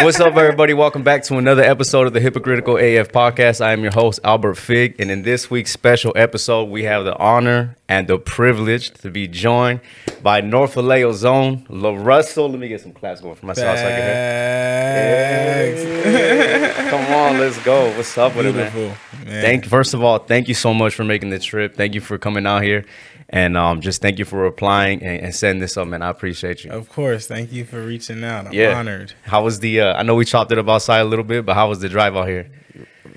What's up, everybody? Welcome back to another episode of the Hypocritical AF podcast. I am your host, Albert Fig, and in this week's special episode, we have the honor and the privilege to be joined by North Vallejo Zone, LaRussell. Let me get some claps going for myself so I can hear. Come on, let's go. What's up with it, man? First of all, thank you so much for making the trip. Thank you for coming out here. And just thank you for replying and setting this up, man. I appreciate you. Of course. Thank you for reaching out. I'm honored. How was the, I know we chopped it up outside a little bit, but how was the drive out here?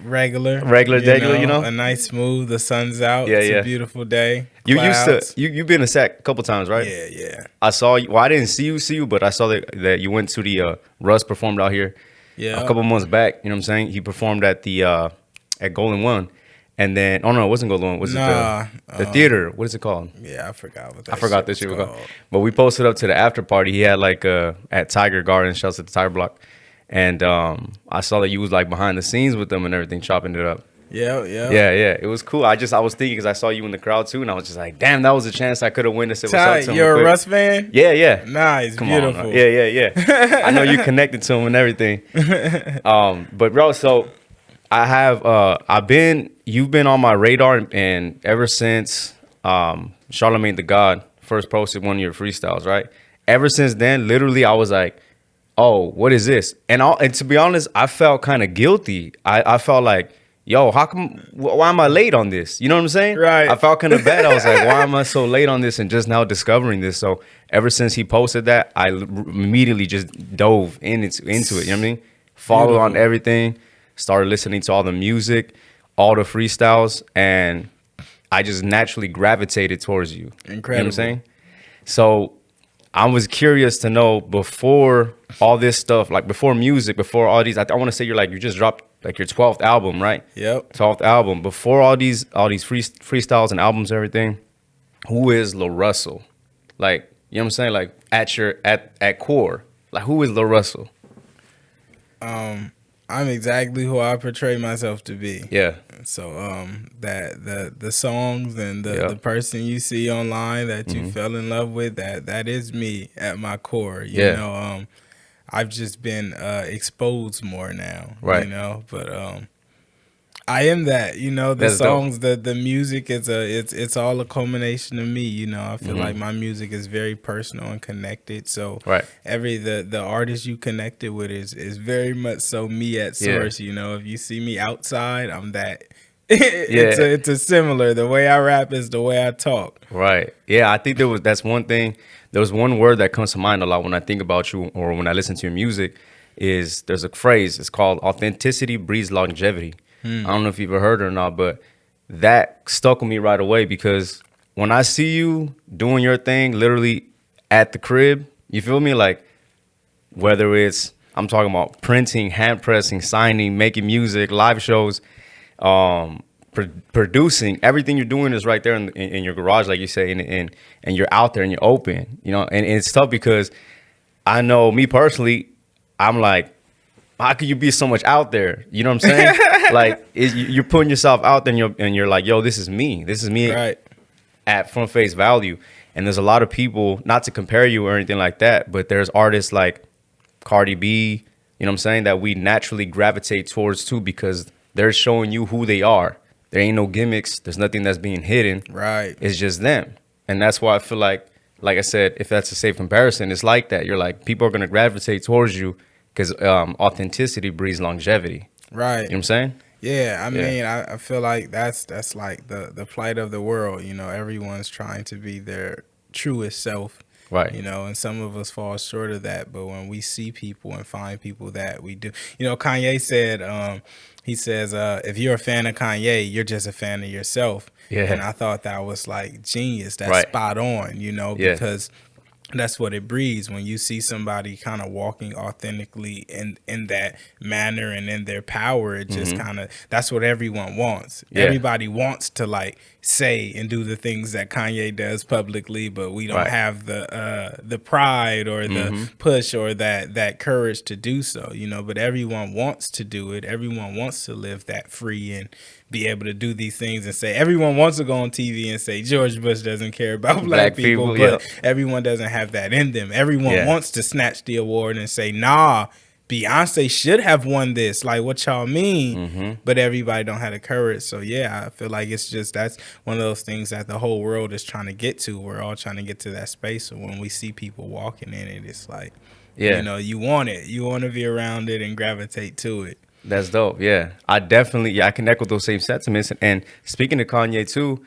Regular, you know? A nice smooth. The sun's out. Yeah, it's a beautiful day. You used to, you've been to SAC a couple times, right? Yeah. I saw you, well, I didn't see you, but I saw that you went to the, Russ performed out here a couple months back. You know what I'm saying? He performed at the, at Golden One. And then, oh no, it wasn't Golden One. Was it the theater? What is it called? Yeah, I forgot what that. I forgot this shit was called. But we posted up to the after party. He had like at Tiger Garden, shouts at the Tiger Block, and I saw that you was like behind the scenes with them and everything, chopping it up. Yeah. It was cool. I was thinking because I saw you in the crowd too, and I was just like, damn, that was a chance I could have witnessed it. What's up, you're a Russ fan? Yeah. Nice, come beautiful. On, yeah. I know you connected to him and everything. But bro, so I have you've been on my radar, and ever since Charlemagne the God first posted one of your freestyles, right? Ever since then, literally, I was like, oh, what is this? And to be honest, I felt kind of guilty. I felt like, yo, why am I late on this? You know what I'm saying? Right. I felt kind of bad. I was like, why am I so late on this and just now discovering this? So ever since he posted that, I immediately just dove into it. You know what I mean? Followed on everything. Started listening to all the music, all the freestyles, and I just naturally gravitated towards you. Incredible. You know what I'm saying? So I was curious to know, before all this stuff, like before music, before all these, I want to say you just dropped like your 12th album, right? Yep. 12th album. Before all these freestyles and albums and everything, who is LaRussell? Like, you know what I'm saying? Like at core, like who is LaRussell? I'm exactly who I portray myself to be. Yeah. So that the songs and the person you see online that you fell in love with, that is me at my core. You know, I've just been exposed more now. Right. You know, but I am that. You know, the songs, the music it's all a culmination of me. You know, I feel like my music is very personal and connected. So the artist you connected with is very much so me at source. You know, if you see me outside, I'm that. It's a similar. The way I rap is the way I talk. Right. Yeah, I think that's one thing. There was one word that comes to mind a lot when I think about you or when I listen to your music. There's a phrase. It's called authenticity breeds longevity. I don't know if you've ever heard it or not, but that stuck with me right away, because when I see you doing your thing literally at the crib, you feel me? Like, whether it's, I'm talking about printing, hand pressing, signing, making music, live shows, producing, everything you're doing is right there in your garage, like you say, and you're out there and you're open, you know, and it's tough because I know me personally, I'm like, how could you be so much out there? You know what I'm saying? Like, you're putting yourself out there and you're like, yo, this is me Right. At front face value. And there's a lot of people, not to compare you or anything like that, but there's artists like Cardi B, you know what I'm saying, that we naturally gravitate towards too, because they're showing you who they are. There ain't no gimmicks. There's nothing that's being hidden. Right. It's just them. And that's why I feel like I said, if that's a safe comparison, it's like that. You're like, people are going to gravitate towards you because authenticity breeds longevity. Right. You know what I'm saying? Yeah, I mean, I feel like that's like the plight of the world. You know, everyone's trying to be their truest self. Right. You know, and some of us fall short of that. But when we see people and find people that we do, you know, Kanye said, he says, if you're a fan of Kanye, you're just a fan of yourself. Yeah. And I thought that was like genius. That's spot on, you know, because that's what it breeds when you see somebody kind of walking authentically in that manner and in their power. It just kind of, that's what everyone wants. Everybody wants to like say and do the things that Kanye does publicly, but we don't have the pride or the push or that courage to do so, you know. But everyone wants to do it. Everyone wants to live that free and be able to do these things and say, everyone wants to go on TV and say George Bush doesn't care about black people, but everyone doesn't have that in them. Everyone wants to snatch the award and say, nah, Beyonce should have won this. Like, what y'all mean? But everybody don't have the courage. So yeah, I feel like it's just, that's one of those things that the whole world is trying to get to. We're all trying to get to that space. So when we see people walking in it, it's like, you know, you want it. You want to be around it and gravitate to it. That's dope. Yeah, I definitely, I connect with those same sentiments. And speaking to Kanye too,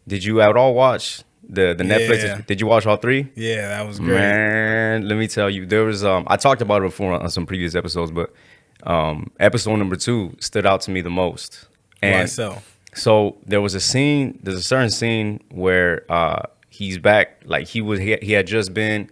did you at all watch the Netflix? Did you watch all 3? Yeah, that was great. Man, let me tell you, there was I talked about it before on some previous episodes, but episode number 2 stood out to me the most. And why so? So there's a certain scene where he's back, like he had just been.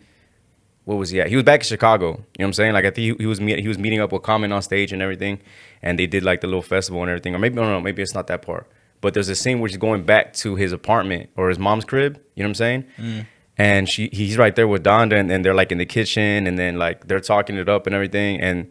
What was he at? He was back in Chicago. You know what I'm saying? Like I think he was meeting up with Common on stage and everything, and they did like the little festival and everything. Or maybe, no, maybe it's not that part. But there's a scene where he's going back to his apartment or his mom's crib. You know what I'm saying? And he's right there with Donda, and they're like in the kitchen, and then like they're talking it up and everything. And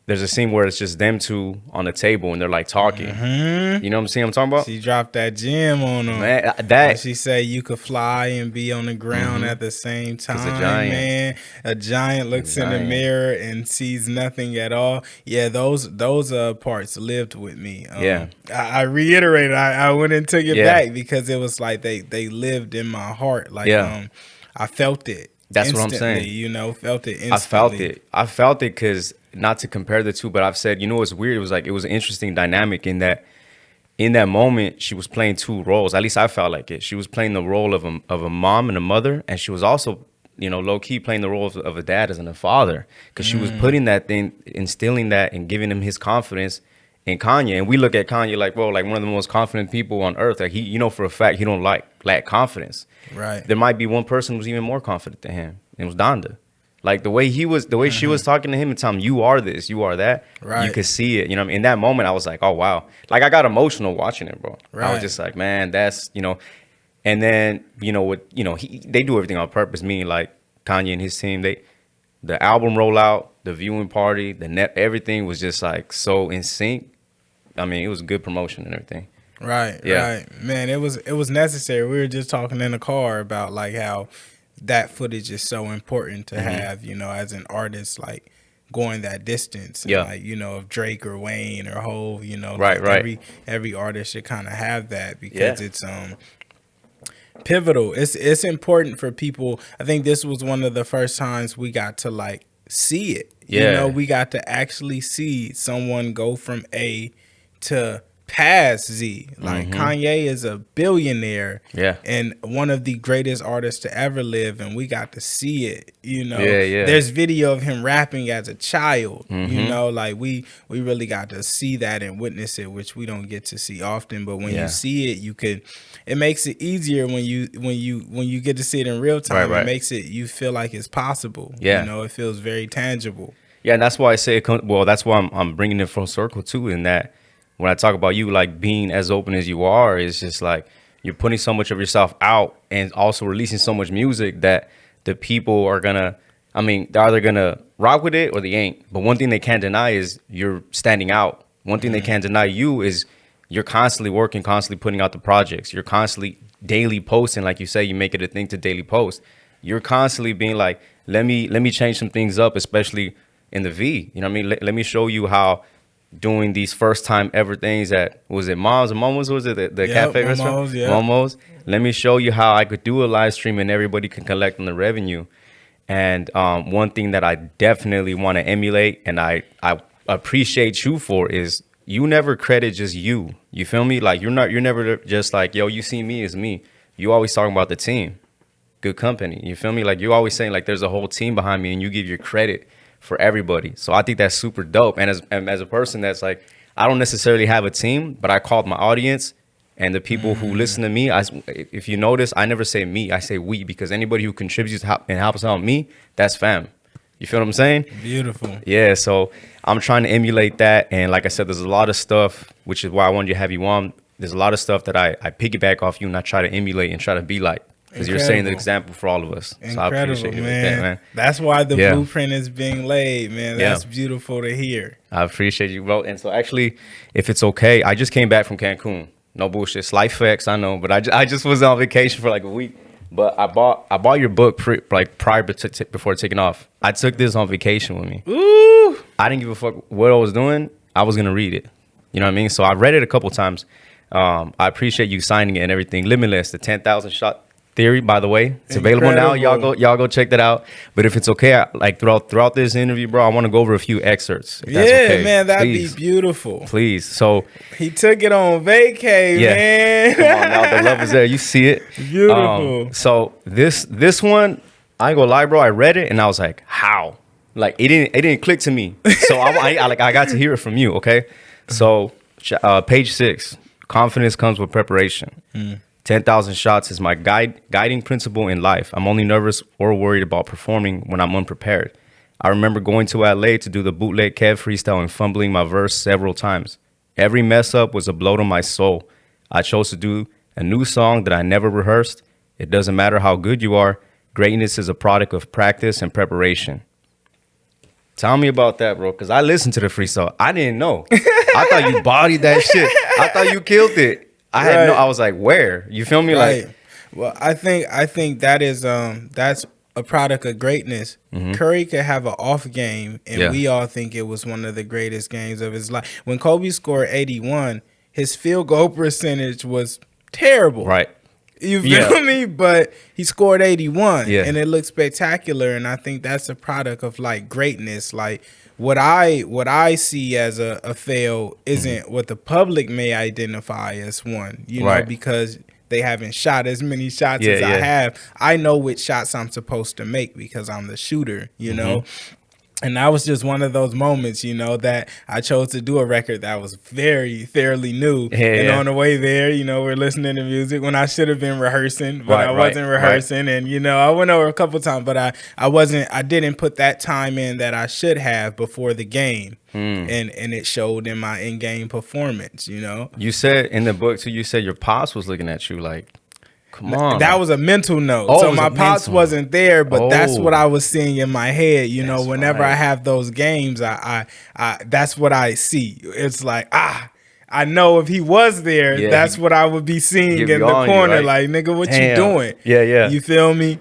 there's a scene where it's just them two on the table and they're like talking. You know what I'm saying? I'm talking about. She dropped that gem on him. Man, that she said you could fly and be on the ground at the same time. Man, a giant looks in the mirror and sees nothing at all. Yeah, those parts lived with me. I reiterated. I went and took it back because it was like they lived in my heart. Like I felt it. That's what I'm saying. You know, felt it instantly. I felt it because, not to compare the two, but I've said, you know what's weird? It was like, it was an interesting dynamic in that moment, she was playing 2 roles. At least I felt like it. She was playing the role of a mom and a mother, and she was also, you know, low key playing the role of a dad and a father, because she was putting that thing, instilling that, and giving him his confidence in Kanye. And we look at Kanye like, well, like one of the most confident people on earth. Like he, you know, for a fact, he don't lack confidence. Right. There might be one person who's even more confident than him. It was Donda. Like the way she was talking to him and telling him, you are this, you are that. Right. You could see it. You know what I mean? In that moment, I was like, oh, wow. Like I got emotional watching it, bro. Right. I was just like, man, that's, you know. And then, you know, they do everything on purpose. Meaning like Kanye and his team, the album rollout, the viewing party, everything was just like so in sync. I mean, it was good promotion and everything. Right, right. Man, it was necessary. We were just talking in the car about like how that footage is so important to have, you know, as an artist, like going that distance. And like, you know, if Drake or Wayne or Hove, you know, like every artist should kind of have that because it's pivotal. It's important for people. I think this was one of the first times we got to like see it. You know, we got to actually see someone go from A to past Z. Like Kanye is a billionaire and one of the greatest artists to ever live, and we got to see it. You know, there's video of him rapping as a child. You know, like we really got to see that and witness it, which we don't get to see often. But when you see it, it makes it easier when you get to see it in real time. It makes it, you feel like it's possible. You know, it feels very tangible. Yeah, and that's why I say that's why I'm bringing it full circle too, in that when I talk about you like being as open as you are, it's just like you're putting so much of yourself out and also releasing so much music that the people are gonna, I mean, they're either gonna rock with it or they ain't. But one thing they can't deny is you're standing out. One thing they can't deny you is you're constantly working, constantly putting out the projects. You're constantly daily posting, like you say, you make it a thing to daily post. You're constantly being like, let me change some things up, especially in the V. You know what I mean? Let me show you how doing these first time ever things at, was it Momo's? Was it the cafe restaurant? Momo's. Let me show you how I could do a live stream and everybody can collect on the revenue. And one thing that I definitely want to emulate and I appreciate you for is you never credit just you. You feel me? Like you're never just like, yo, you see me as me. You always talking about the team. Good company. You feel me? Like you always saying like there's a whole team behind me and you give your credit for everybody. So I think that's super dope. And as a person that's like, I don't necessarily have a team, but I called my audience and the people who listen to me. If you notice, I never say me, I say we, because anybody who contributes and helps out me, that's fam. You feel what I'm saying? Beautiful. Yeah. So I'm trying to emulate that. And like I said, there's a lot of stuff, which is why I wanted to have you on. There's a lot of stuff that I piggyback off you and I try to emulate and try to be like. Because you're setting the example for all of us. Incredible, so I appreciate you man. With that, man. That's why the blueprint is being laid, man. That's beautiful to hear. I appreciate you, bro. And so actually, if it's okay, I just came back from Cancun. No bullshit. Slight facts, I know. But I just was on vacation for like a week. But I bought your book prior before taking off. I took this on vacation with me. Ooh. I didn't give a fuck what I was doing. I was gonna read it. You know what I mean? So I read it a couple times. I appreciate you signing it and everything. Limitless, the 10,000 shot theory, by the way. It's available now. Y'all go check that out. But if it's okay, like throughout this interview, bro, I want to go over a few excerpts. Yeah, okay. Man, that'd be beautiful. Please. So he took it on vacay, man. Come on now, the love is there. You see it. Beautiful. So this one, I ain't gonna lie, bro. I read it and I was like, how? Like it didn't click to me. So I got to hear it from you. Okay. So page 6, confidence comes with preparation. 10,000 shots is my guiding principle in life. I'm only nervous or worried about performing when I'm unprepared. I remember going to LA to do the bootleg Kev freestyle and fumbling my verse several times. Every mess up was a blow to my soul. I chose to do a new song that I never rehearsed. It doesn't matter how good you are. Greatness is a product of practice and preparation. Tell me about that, bro, because I listened to the freestyle. I didn't know. I thought you bodied that shit. I thought you killed it. I was like, where? You feel me? Right. Like, well, I think that is that's a product of greatness. Curry could have an off game, and we all think it was one of the greatest games of his life. When Kobe scored 81, his field goal percentage was terrible. Right. You feel me? But he scored 81, and it looked spectacular. And I think that's a product of like greatness. Like what I see as a fail isn't what the public may identify as one. You know, because they haven't shot as many shots as I have. I know which shots I'm supposed to make because I'm the shooter. You know. And that was just one of those moments, you know, that I chose to do a record that was fairly new. And on the way there, you know, we're listening to music when I should have been rehearsing, but I wasn't rehearsing. And, you know, I went over a couple times, but I didn't put that time in that I should have before the game. And it showed in my in-game performance, you know. You said in the book, too, you said your pops was looking at you like, come on. That was a mental note. So my pops wasn't there, but that's what I was seeing in my head. You know, whenever I have those games, I that's what I see. It's like, I know if he was there, that's what I would be seeing in the corner. Like, nigga, what you doing? Yeah. You feel me?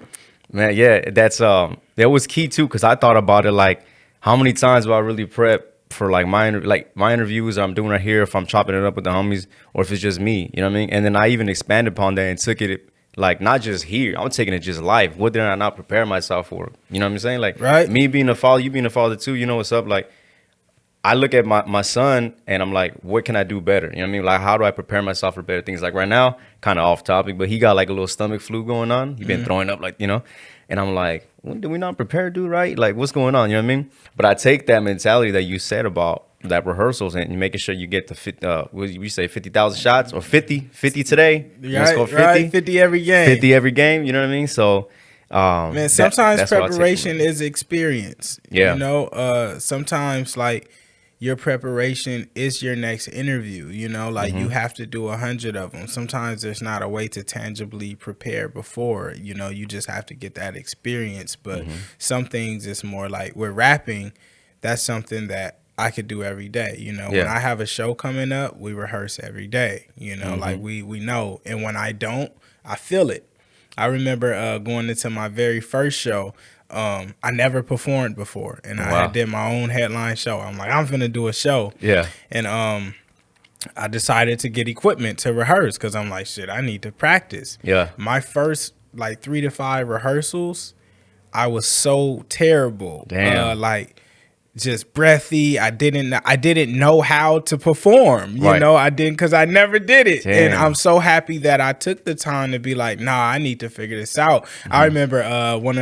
Man, that's that was key too, because I thought about it like, how many times do I really prep for like my interviews that I'm doing right here, if I'm chopping it up with the homies or if it's just me, you know what I mean? And then I even expanded upon that and took it like not just here, I'm taking it just live. What did I not prepare myself for? You know what I'm saying? Like me being a father, you being a father too, you know what's up? Like I look at my son and I'm like, what can I do better? You know what I mean? Like how do I prepare myself for better things? Like right now, kind of off topic, but he got like a little stomach flu going on. He been throwing up, like, you know? And I'm like, when did we not prepare, dude, right? Like, what's going on? You know what I mean? But I take that mentality that you said about that rehearsals and making sure you get the what you say, 50,000 shots or 50 today. Let's go 50. 50 every game. 50 every game. You know what I mean? So, man, sometimes preparation is experience. Yeah. You know, sometimes like your preparation is your next interview. You know, like you have to do 100 of them. Sometimes there's not a way to tangibly prepare before. You know, you just have to get that experience. But some things it's more like we're rapping. That's something that I could do every day. You know, when I have a show coming up, we rehearse every day. You know, like we know. And when I don't, I feel it. I remember going into my very first show. I never performed before, and I did my own headline show. I'm like, I'm finna do a show. Yeah. And I decided to get equipment to rehearse because I'm like, shit, I need to practice. Yeah. My first like 3 to 5 rehearsals, I was so terrible. Damn. Like just breathy. I didn't know how to perform. You know, I didn't, because I never did it. Damn. And I'm so happy that I took the time to be like, nah, I need to figure this out. I remember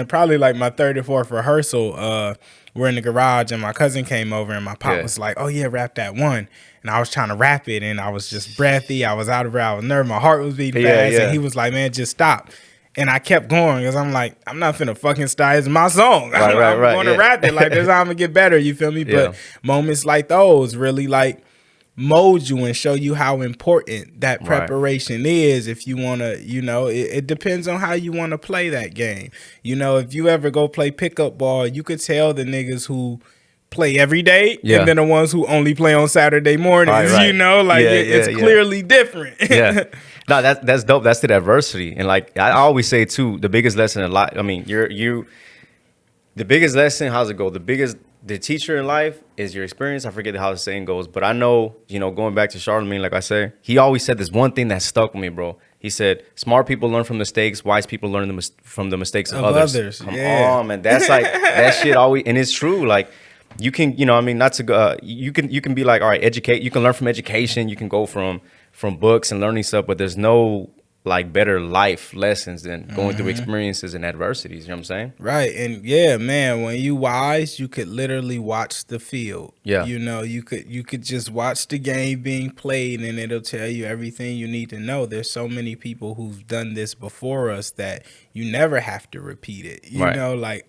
probably like my 3rd or 4th rehearsal, we're in the garage and my cousin came over and my pop was like, oh yeah, rap that one. And I was trying to rap it and I was just breathy. I was out of breath. I was nervous. My heart was beating fast. And he was like, man, just stop. And I kept going because I'm like, I'm not finna fucking start. It's my song. I'm going to rap it. Like, this is how I'm going to get better. You feel me? But moments like those really like mold you and show you how important that preparation is if you want to, you know, it depends on how you want to play that game. You know, if you ever go play pickup ball, you could tell the niggas who play every day and then the ones who only play on Saturday mornings, you know, like it's clearly different. No, that's dope. That's the diversity. And like I always say too, the biggest lesson in life, I mean, the biggest lesson, how's it go? The the teacher in life is your experience. I forget how the saying goes, but I know, going back to Charlemagne, like I say, he always said this one thing that stuck with me, bro. He said, smart people learn from mistakes, wise people learn from the mistakes of others. Come on, man. That's like, that shit always, and it's true. Like, you can, not to go, you can be like, all right, educate, you can learn from education, you can go from books and learning stuff, but there's no like better life lessons than going through experiences and adversities. You know what I'm saying? Right. And yeah, man, when you wise, you could literally watch the field. Yeah. You could just watch the game being played and it'll tell you everything you need to know. There's so many people who've done this before us that you never have to repeat it. You know, like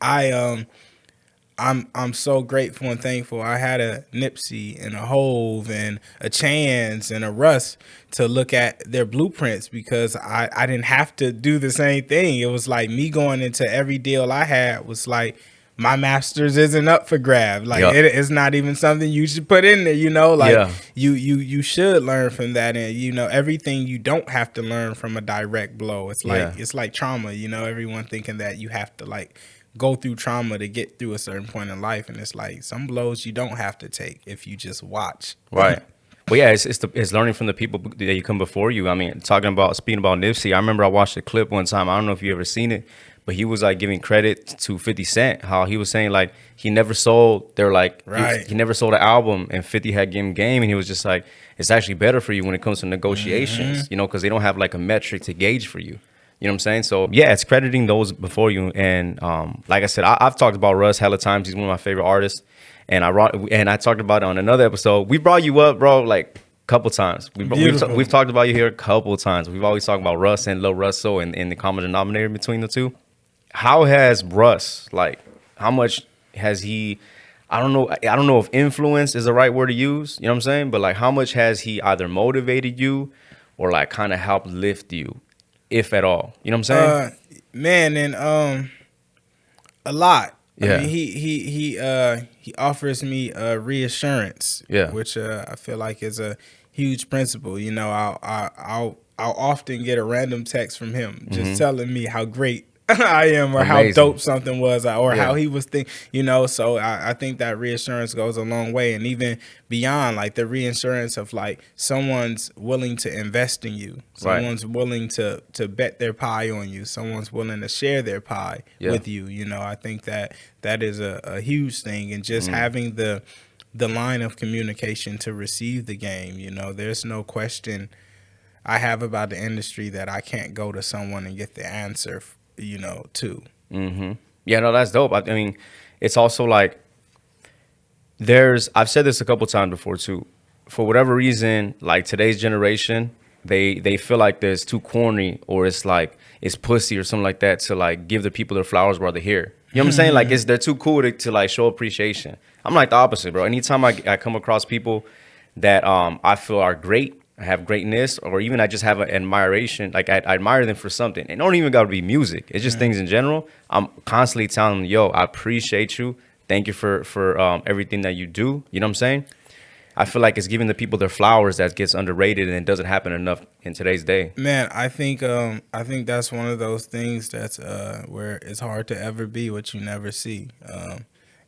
I'm so grateful and thankful. I had a Nipsey and a Hove and a Chance and a Russ to look at their blueprints because I didn't have to do the same thing. It was like me going into every deal I had was like, my master's isn't up for grab. Like it's not even something you should put in there, like you should learn from that. And everything you don't have to learn from a direct blow. It's like it's like trauma, everyone thinking that you have to like go through trauma to get through a certain point in life, and it's like some blows you don't have to take if you just watch. Right. Well, yeah, it's learning from the people that you come before you. I mean, speaking about Nipsey, I remember I watched a clip one time. I don't know if you ever seen it, but he was like giving credit to 50 Cent, how he was saying like he never sold. They're like he never sold an album, and 50 had given game, and he was just like, it's actually better for you when it comes to negotiations, because they don't have like a metric to gauge for you. You know what I'm saying? So yeah, it's crediting those before you. And like I said, I've talked about Russ hella times. He's one of my favorite artists. And I talked about it on another episode. We brought you up, bro, like a couple times. We've talked about you here a couple times. We've always talked about Russ and LaRussell and the common denominator between the two. How has Russ, like, how much has he, I don't know if influence is the right word to use, you know what I'm saying? But like, how much has he either motivated you or like kind of helped lift you, if at all? You know what I'm saying? Man, and a lot. Yeah. I mean, he offers me reassurance, which I feel like is a huge principle. I'll often get a random text from him just telling me how great I am, or how dope something was, or how he was thinking, so I think that reassurance goes a long way. And even beyond, like the reassurance of like someone's willing to invest in you, someone's willing to bet their pie on you, someone's willing to share their pie with you. I think that is a huge thing. And just having the line of communication to receive the game, there's no question I have about the industry that I can't go to someone and get the answer too. Yeah, no, that's dope. I mean, it's also like I've said this a couple times before too. For whatever reason, like today's generation, they feel like there's too corny, or it's like it's pussy or something like that to like give the people their flowers while they're here. You know what I'm saying? Like they're too cool to like show appreciation. I'm like the opposite, bro. Anytime I come across people that I feel are great, I have greatness, or even I just have an admiration, like I admire them for something. It don't even got to be music. It's just things in general. I'm constantly telling them, yo, I appreciate you. Thank you for everything that you do. You know what I'm saying? I feel like it's giving the people their flowers that gets underrated, and it doesn't happen enough in today's day. Man, I think that's one of those things that's where it's hard to ever be what you never see.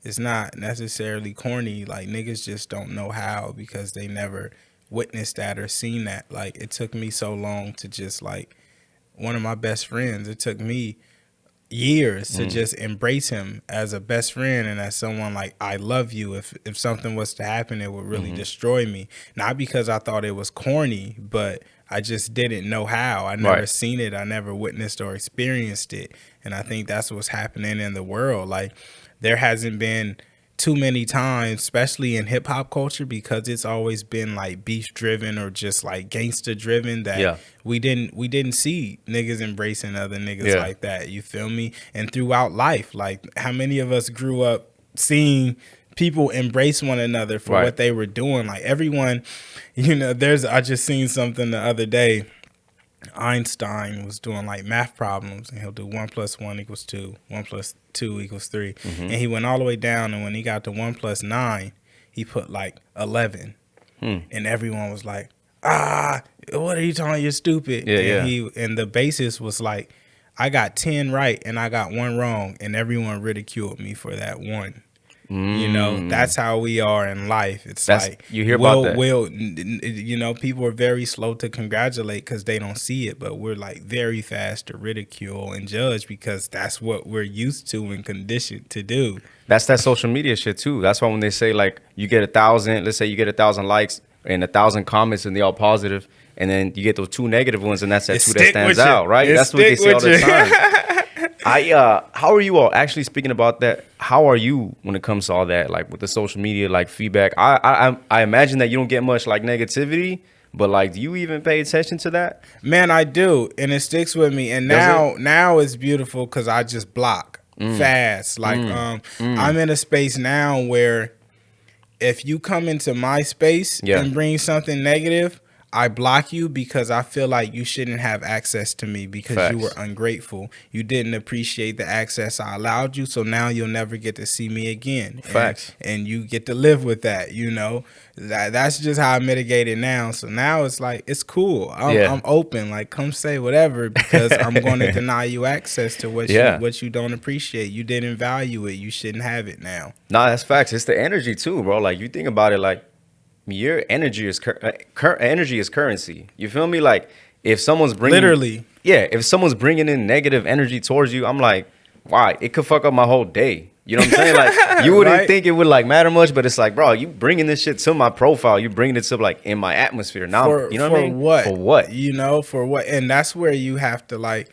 It's not necessarily corny. Like niggas just don't know how because they never witnessed that or seen that. Like it took me so long to just like one of my best friends, it took me years to just embrace him as a best friend and as someone like, I love you. If something was to happen, it would really destroy me. Not because I thought it was corny, but I just didn't know how. I never seen it. I never witnessed or experienced it. And I think that's what's happening in the world. Like there hasn't been too many times, especially in hip hop culture, because it's always been like beef driven or just like gangster driven, that we didn't see niggas embracing other niggas like that. You feel me? And throughout life, like how many of us grew up seeing people embrace one another for what they were doing? Like everyone, I just seen something the other day. Einstein was doing like math problems, and he'll do 1 + 1 = 2, 1 + 2 = 3, and he went all the way down, and when he got to 1 + 9, he put like 11, and everyone was like, what are you talking? You're stupid. And the basis was like, I got 10 right and I got 1 wrong, and everyone ridiculed me for that one. You know, that's how we are in life. It's like you hear about that. You know, people are very slow to congratulate because they don't see it, but we're like very fast to ridicule and judge because that's what we're used to and conditioned to do. That's that social media shit too. That's why when they say like you get 1,000, let's say you get 1,000 likes and 1,000 comments and they all positive, and then you get those 2 negative ones, and that's that 2 that stands out, right? That's what they say all the time. How are you all actually speaking about that? How are you when it comes to all that, like with the social media, like feedback? I imagine that you don't get much like negativity, but like, do you even pay attention to that? Man, I do, and it sticks with me. And now it's beautiful because I just block fast. Like I'm in a space now where if you come into my space and bring something negative, I block you because I feel like you shouldn't have access to me because you were ungrateful. You didn't appreciate the access I allowed you, so now you'll never get to see me again. And you get to live with that, you know. That's just how I mitigate it now. So now it's like, it's cool. I'm open. Like, come say whatever because I'm going to deny you access to what you don't appreciate. You didn't value it. You shouldn't have it now. Nah, that's facts. It's the energy too, bro. Like, you think about it, like, your energy is energy is currency. You feel me? Like, if someone's bringing if someone's bringing in negative energy towards you, I'm like, why? It could fuck up my whole day. You know what I'm saying? Like, you wouldn't think it would like matter much, but it's like, bro, you bringing this shit to my profile. You bringing it to like in my atmosphere now. You know what I mean? What? For what? You know, for what? And that's where you have to like,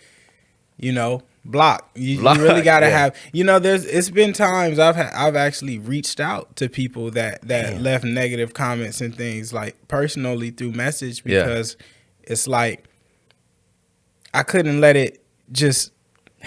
you know, block. You really gotta have. You know, it's been times I've actually reached out to people that left negative comments and things like personally through message because it's like I couldn't let it just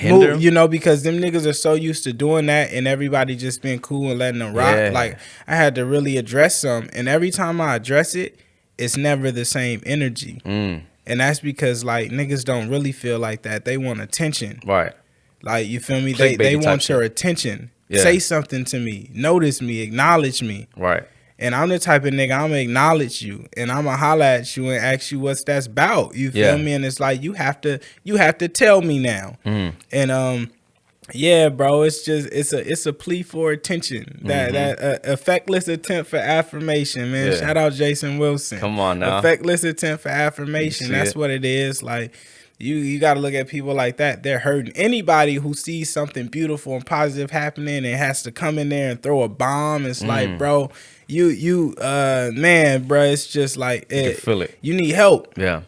move, you know, because them niggas are so used to doing that and everybody just being cool and letting them rock. Like, I had to really address some, and every time I address it, it's never the same energy. And that's because, like, niggas don't really feel like that. They want attention. Right. Like, you feel me? They want your attention. Say something to me. Notice me. Acknowledge me. Right. And I'm the type of nigga, I'm going to acknowledge you. And I'm going to holler at you and ask you what's that's about. You feel me? And it's like, you have to tell me now. And, yeah, bro, it's a plea for attention. That effectless attempt for affirmation, man. Shout out Jason Wilson. Come on now. Effectless attempt for affirmation. That's what it is. Like, you got to look at people like that. They're hurting. Anybody who sees something beautiful and positive happening and has to come in there and throw a bomb, it's like, bro, man, bro, it's just like you can feel it. You need help. Yeah.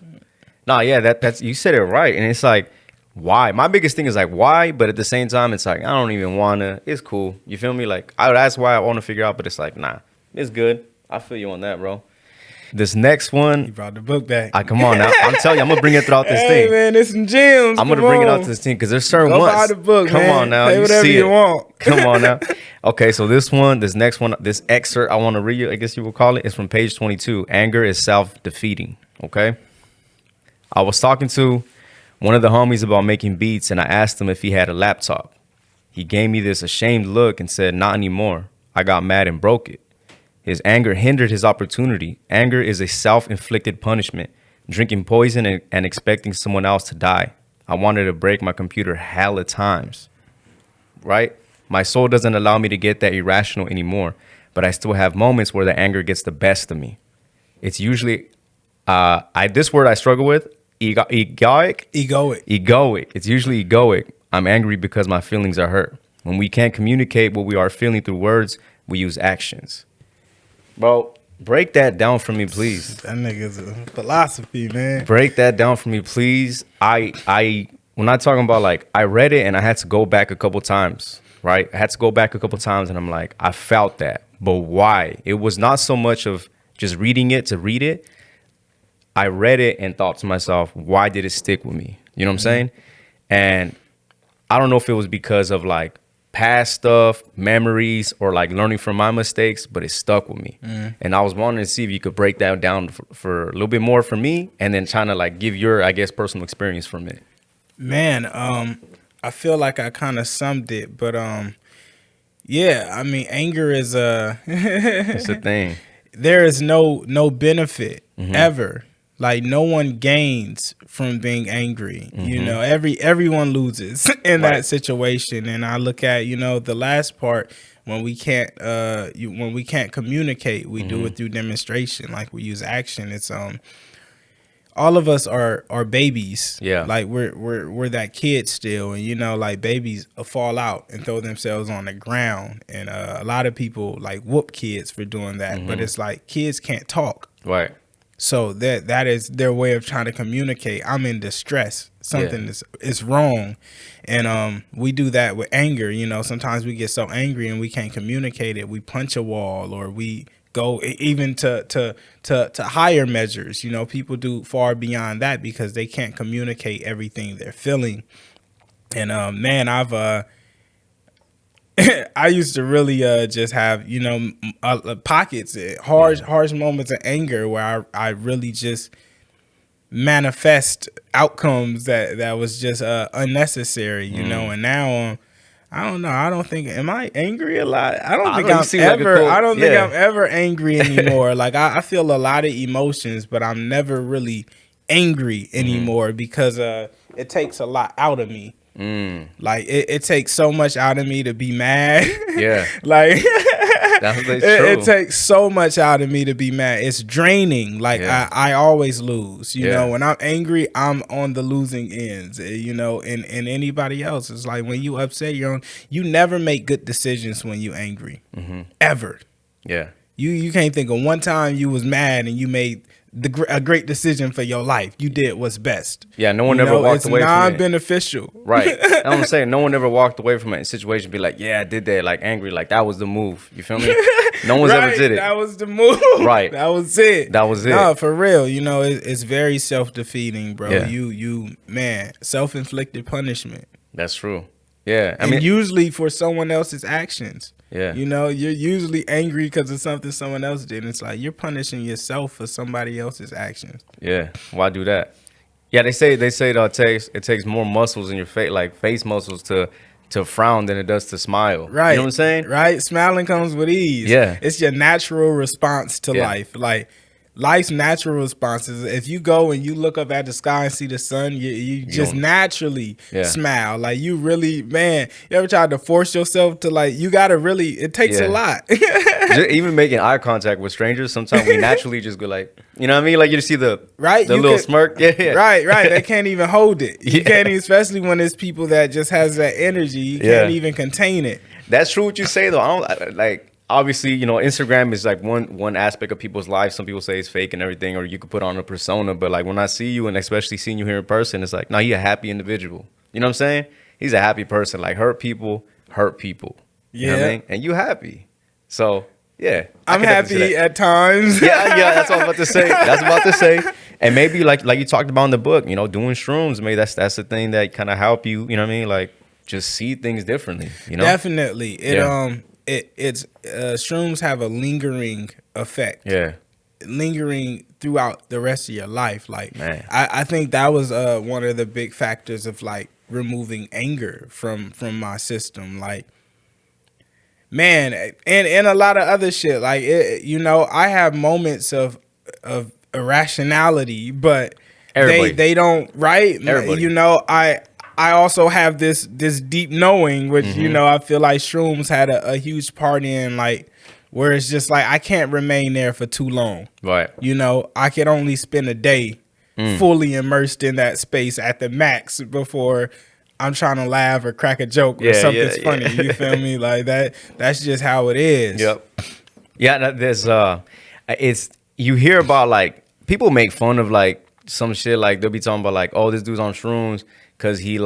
No, yeah, that's you said it right, and it's like, why? My biggest thing is like, why? But at the same time, it's like, I don't even want to. It's cool. You feel me? Like, that's why I want to figure out, but it's like, nah, it's good. I feel you on that, bro. This next one. You brought the book back. Come on now. I'm telling you, I'm going to bring it throughout this thing. Hey, man, there's some gems. I'm going to bring it out to this thing because there's certain ones. Go buy the book, Come man. on now. Say whatever you want. Come on now. Okay, so this next one, this excerpt I want to read you, I guess you will call it, is from page 22. Anger is self-defeating. Okay? I was talking to one of the homies about making beats, and I asked him if he had a laptop. He gave me this ashamed look and said, not anymore. I got mad and broke it. His anger hindered his opportunity. Anger is a self-inflicted punishment, drinking poison and expecting someone else to die. I wanted to break my computer hella times, right? My soul doesn't allow me to get that irrational anymore, but I still have moments where the anger gets the best of me. It's usually, this word I struggle with, egoic. It's usually egoic. I'm angry because my feelings are hurt. When we can't communicate what we are feeling through words, we use actions. Bro, break that down for me, please. That nigga's a philosophy, man. Break that down for me, please. When I'm talking about, like, I read it and I had to go back a couple times, right? I had to go back a couple times and I'm like, I felt that. But why? It was not so much of just reading it to read it. I read it and thought to myself, why did it stick with me? You know what I'm saying? And I don't know if it was because of like past stuff, memories, or like learning from my mistakes, but it stuck with me. And I was wanting to see if you could break that down for a little bit more for me, and then trying to like give your, I guess, personal experience from it. Man, I feel like I kind of summed it, but yeah, I mean, anger is it's a thing. There is no benefit ever. Like, no one gains from being angry. You know, everyone loses in that situation. And I look at, you know, the last part, when we can't communicate, we do it through demonstration. Like we use action. It's all of us are babies. Yeah. Like we're that kid still, and you know, like babies fall out and throw themselves on the ground, and a lot of people like whoop kids for doing that. But it's like kids can't talk. Right. So that is their way of trying to communicate. I'm in distress. Something is wrong. And we do that with anger. You know, sometimes we get so angry and we can't communicate it. We punch a wall, or we go even to higher measures. You know, people do far beyond that because they can't communicate everything they're feeling. And man, I've I used to really just have, you know, pockets, harsh moments of anger where I really just manifest outcomes that was just unnecessary, you know. And now I don't know. I don't think, am I angry a lot? I don't think I'm ever angry anymore. Like I feel a lot of emotions, but I'm never really angry anymore because it takes a lot out of me. Like it takes so much out of me to be mad. Yeah. Like that's true. It takes so much out of me to be mad. It's draining. Like I always lose. You know, when I'm angry, I'm on the losing ends. You know, and anybody else, it's like when you upset, you never make good decisions when you angry. Ever. Yeah. You can't think of one time you was mad and you made a great decision for your life. You did what's best. Yeah, no one ever walked away from it. It's non-beneficial. Right. That's what I'm saying. No one ever walked away from a situation and be like, yeah, I did that, like angry, like that was the move. You feel me? No one's ever did it. That was the move. Right. That was it. That was it. No, for real. You know, it's very self-defeating, bro. Yeah. You man, self-inflicted punishment. That's true. Yeah. I mean, usually for someone else's actions. Yeah. You know, you're usually angry because of something someone else did. It's like you're punishing yourself for somebody else's actions. Yeah. Why do that? Yeah, they say it takes more muscles in your face, like face muscles to frown than it does to smile. Right. You know what I'm saying? Right. Smiling comes with ease. Yeah. It's your natural response to life. Like life's natural responses. If you go and you look up at the sky and see the sun, you just naturally smile. Like you really, man, you ever tried to force yourself to like, you gotta really, it takes a lot. Just even making eye contact with strangers, sometimes we naturally just go like, you know what I mean? Like you see the little smirk. Yeah. Right. They can't even hold it. You can't even, especially when it's people that just has that energy. You can't even contain it. That's true what you say though. I don't like. Obviously, you know, Instagram is like one aspect of people's lives. Some people say it's fake and everything, or you could put on a persona. But like when I see you, and especially seeing you here in person, it's like, no, he's a happy individual. You know what I'm saying? He's a happy person. Like hurt people. You know what I mean? And you happy. So yeah, I'm happy at times. Yeah, that's what I was about to say. And maybe like you talked about in the book, you know, doing shrooms. Maybe that's the thing that kind of help you. You know what I mean? Like just see things differently. You know? Definitely. Shrooms have a lingering effect. Yeah. Lingering throughout the rest of your life. Like, man. I think that was one of the big factors of like removing anger from my system. Like, man, and a lot of other shit. Like, you know, I have moments of irrationality, but they don't, right? Everybody. You know, I also have this deep knowing, which, you know, I feel like shrooms had a huge part in, like, where it's just like I can't remain there for too long. Right. You know, I can only spend a day fully immersed in that space at the max before I'm trying to laugh or crack a joke or something's funny. You feel me? Like that's just how it is. Yep. Yeah, there's it's you hear about like people make fun of like some shit, like they'll be talking about like, oh, this dude's on shrooms because he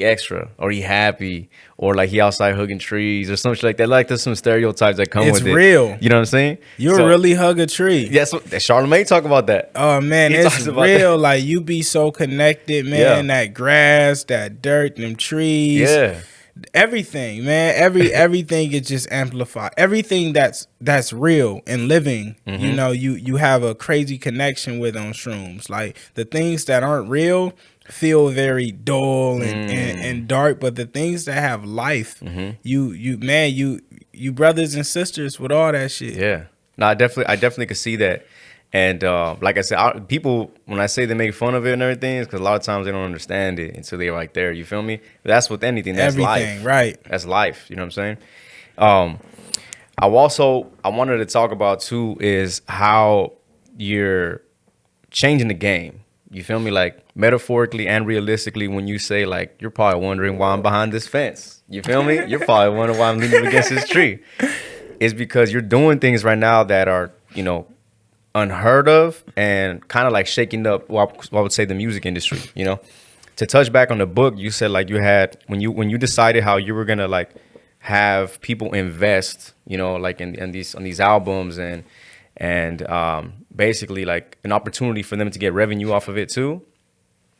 extra or he happy or like he outside hugging trees or something like that. Like there's some stereotypes that come with it. It's real. You know what I'm saying? You really hug a tree. Yes, Charlamagne talk about that. Oh man, it's real. Like you be so connected, man. That grass, that dirt, them trees. Yeah. Everything, man. Everything is just amplified. Everything that's real and living, you know, you have a crazy connection with on shrooms. Like the things that aren't real feel very dull and dark, but the things that have life, you brothers and sisters with all that shit. Yeah. No, I definitely could see that. And like I said, people, when I say they make fun of it and everything, it's because a lot of times they don't understand it until they're right there. You feel me? But that's with anything. That's everything, life. Right. That's life. You know what I'm saying? I wanted to talk about too is how you're changing the game. You feel me? Like metaphorically and realistically, when you say like, you're probably wondering why I'm behind this fence. You feel me? You're probably wondering why I'm leaning against this tree. It's because you're doing things right now that are, you know, unheard of and kind of like shaking up, well, I would say the music industry, you know. To touch back on the book, you said like you had, when you decided how you were gonna like have people invest, you know, like in these albums and basically like an opportunity for them to get revenue off of it too.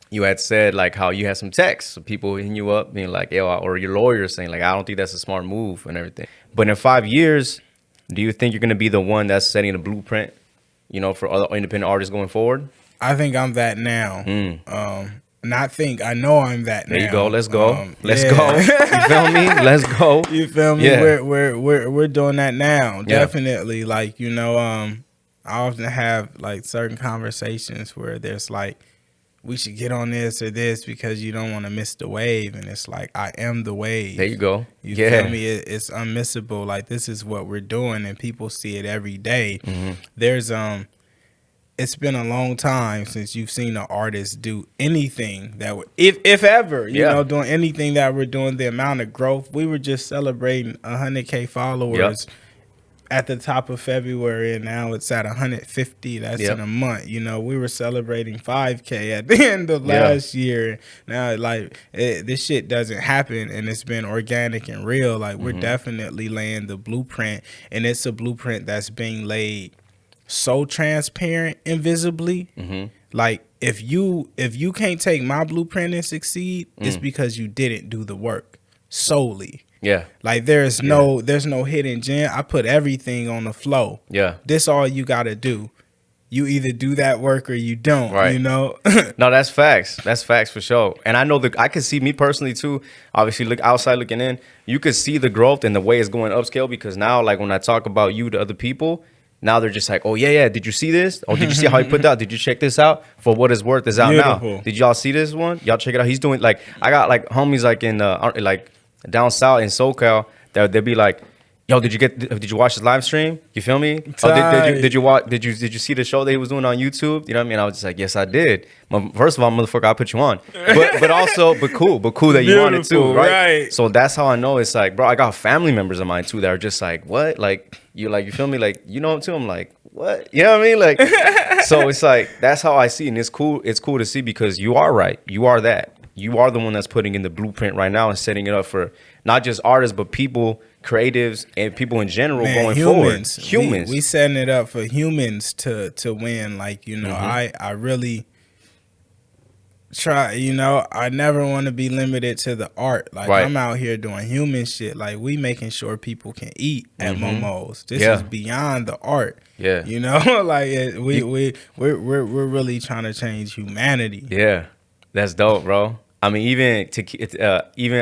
You had said like how you had some texts, so people hitting you up being like, yo, or your lawyer saying like, I don't think that's a smart move and everything. But in 5 years, do you think you're gonna be the one that's setting the blueprint, you know, for other independent artists going forward? I think I'm that now. Not think, I know I'm that now. There you go. Let's go. Let's go. You feel me? Let's go. You feel me? Yeah. We're doing that now. Yeah. Definitely. Like, you know, I often have like certain conversations where there's like, we should get on this or this because you don't want to miss the wave. And it's like, I am the wave. There you go. You feel me? It's unmissable. Like, this is what we're doing and people see it every day. There's, it's been a long time since you've seen an artist do anything that would, if ever, you know, doing anything that we're doing, the amount of growth. We were just celebrating 100K followers at the top of February, and now it's at 150. That's in a month. You know, we were celebrating 5K at the end of last year. Now, like, this shit doesn't happen, and it's been organic and real. Like, we're definitely laying the blueprint, and it's a blueprint that's being laid so transparent, invisibly. Like, if you can't take my blueprint and succeed, it's because you didn't do the work solely. Like, there's no hidden gem. I put everything on the flow. This all you gotta do. You either do that work or you don't. You know. No, that's facts. That's facts for sure. And I know I can see, me personally too, obviously look outside looking in, you could see the growth and the way it's going upscale, because now, like, when I talk about you to other people, now they're just like, oh, yeah, did you see this? Oh, did you see how he put that? Did you check this out? For what it's worth is out now. Did y'all see this one? Y'all check it out. He's doing, like, I got, like, homies, like, in, like, down south in SoCal, that they'll be like, yo, did you watch his live stream? You feel me? Oh, did you see the show that he was doing on YouTube? You know what I mean? I was just like, yes, I did. First of all, motherfucker, I put you on. But cool that you wanted to, right? So that's how I know. It's like, bro, I got family members of mine too that are just like, what? Like, you feel me? Like, you know him too? I'm like, what? You know what I mean? Like, so it's like, that's how I see it. And it's cool to see, because you are right. You are that. You are the one that's putting in the blueprint right now and setting it up for not just artists, but people, creatives, and people in general going forward. Humans. We setting it up for humans to win. Like, you know, I really try, you know, I never want to be limited to the art. Like, I'm out here doing human shit. Like, we making sure people can eat at Momo's. This is beyond the art. You know, like, we're really trying to change humanity. That's dope, bro. I mean, even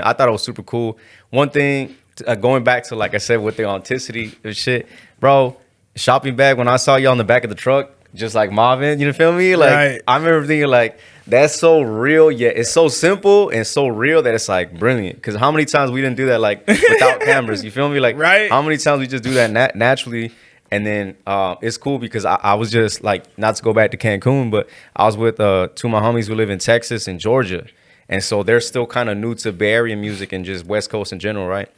I thought it was super cool. One thing, going back to, like I said, with the authenticity of shit, bro, shopping bag, when I saw you on the back of the truck, just like Marvin, you feel me? Like, I remember thinking, like, that's so real, yet it's so simple and so real that it's like brilliant. Because how many times we didn't do that, like, without cameras, you feel me? Like, how many times we just do that naturally? And then it's cool because I was just like, not to go back to Cancun, but I was with two of my homies who live in Texas and Georgia. And so they're still kind of new to Bay Area music and just West Coast in general, right?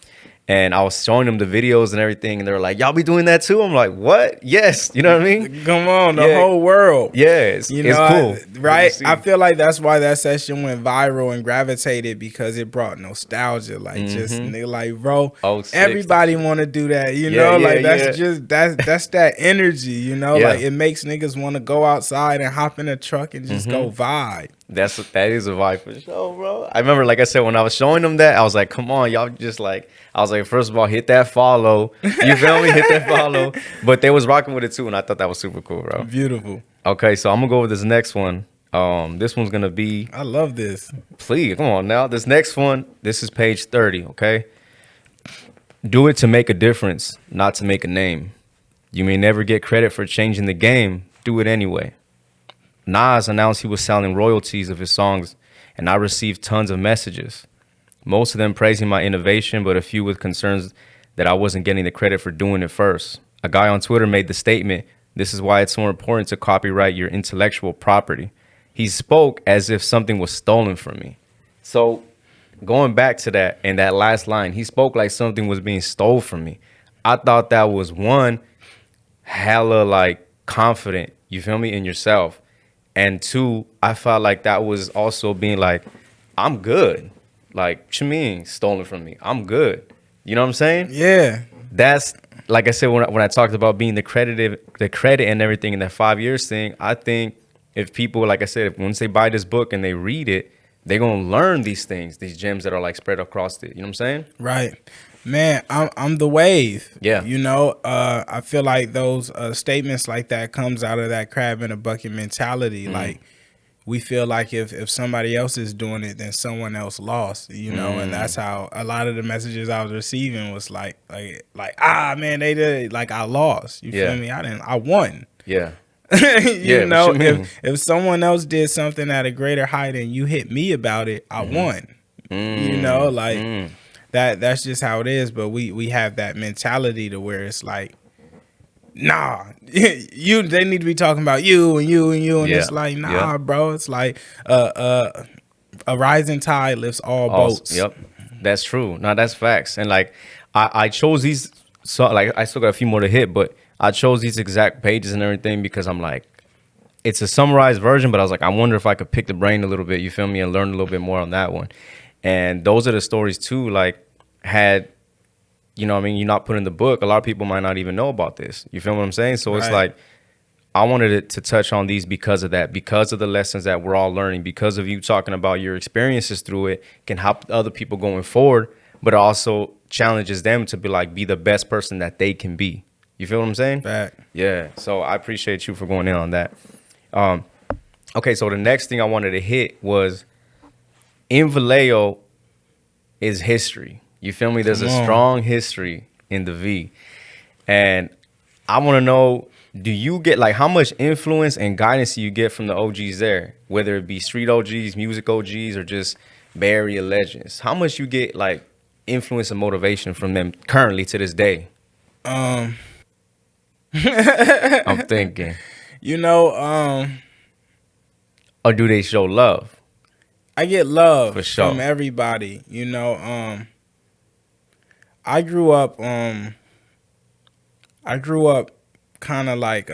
And I was showing them the videos and everything, and they were like, y'all be doing that too? I'm like, what? Yes. You know what I mean? Come on, the whole world. It's cool. I feel like that's why that session went viral and gravitated, because it brought nostalgia. Like, just, nigga, like, bro, everybody want to do that, you know? Like, that's just, that's that energy, you know? Like, it makes niggas want to go outside and hop in a truck and just go vibe. That is a vibe for sure, bro. I remember, like I said, when I was showing them that, I was like, come on, y'all just like, I was like, first of all, hit that follow. You feel me? Hit that follow. But they was rocking with it too, and I thought that was super cool, bro. Beautiful. Okay, so I'm going to go with this next one. This one's going to be... I love this. Please, come on now. This next one, this is page 30, okay? Do it to make a difference, not to make a name. You may never get credit for changing the game. Do it anyway. Nas announced he was selling royalties of his songs, and I received tons of messages. Most of them praising my innovation, but a few with concerns that I wasn't getting the credit for doing it first. A guy on Twitter made the statement, "This is why it's so important to copyright your intellectual property." He spoke as if something was stolen from me. So going back to that and that last line, he spoke like something was being stolen from me. I thought that was one, hella like confident, you feel me, in yourself. And two, I felt like that was also being like, I'm good. Like, what you mean stolen from me? I'm good. You know what I'm saying? Yeah. That's, like I said, when I talked about being the credit and everything in that 5 years thing, I think if people, like I said, once they buy this book and they read it, they're going to learn these things, these gems that are like spread across it. You know what I'm saying? Right. Man, I'm the wave. Yeah. You know, I feel like those statements like that comes out of that crab in a bucket mentality. Like, we feel like if somebody else is doing it, then someone else lost, you know, and that's how a lot of the messages I was receiving was like, man, they did it. Like, I lost. You feel me? I won. Yeah. you know, if someone else did something at a greater height and you hit me about it, I won. You know, like that's just how it is. But we have that mentality to where it's like, nah, they need to be talking about you and you and you, and it's like, nah, bro. It's like a rising tide lifts all boats. Yep, that's true. No, that's facts. And like I chose these, so like I still got a few more to hit, but I chose these exact pages and everything because I'm like, it's a summarized version, but I was like, I wonder if I could pick the brain a little bit, you feel me, and learn a little bit more on that one. And those are the stories too, like had, you know what I mean, you're not put in the book, a lot of people might not even know about this. You feel what I'm saying? So it's like, I wanted it to touch on these because of that, because of the lessons that we're all learning, because of you talking about your experiences through it can help other people going forward, but also challenges them to be the best person that they can be. You feel what I'm saying? Fact. Yeah. So I appreciate you for going in on that. Okay, so the next thing I wanted to hit was in Vallejo is history. You feel me? There's a strong history in the V. And I want to know, do you get like how much influence and guidance do you get from the OGs there? Whether it be street OGs, music OGs, or just Bay Area legends. How much you get like influence and motivation from them currently to this day? I'm thinking. You know, or do they show love? I get love for sure from everybody. You know, I grew up kind of like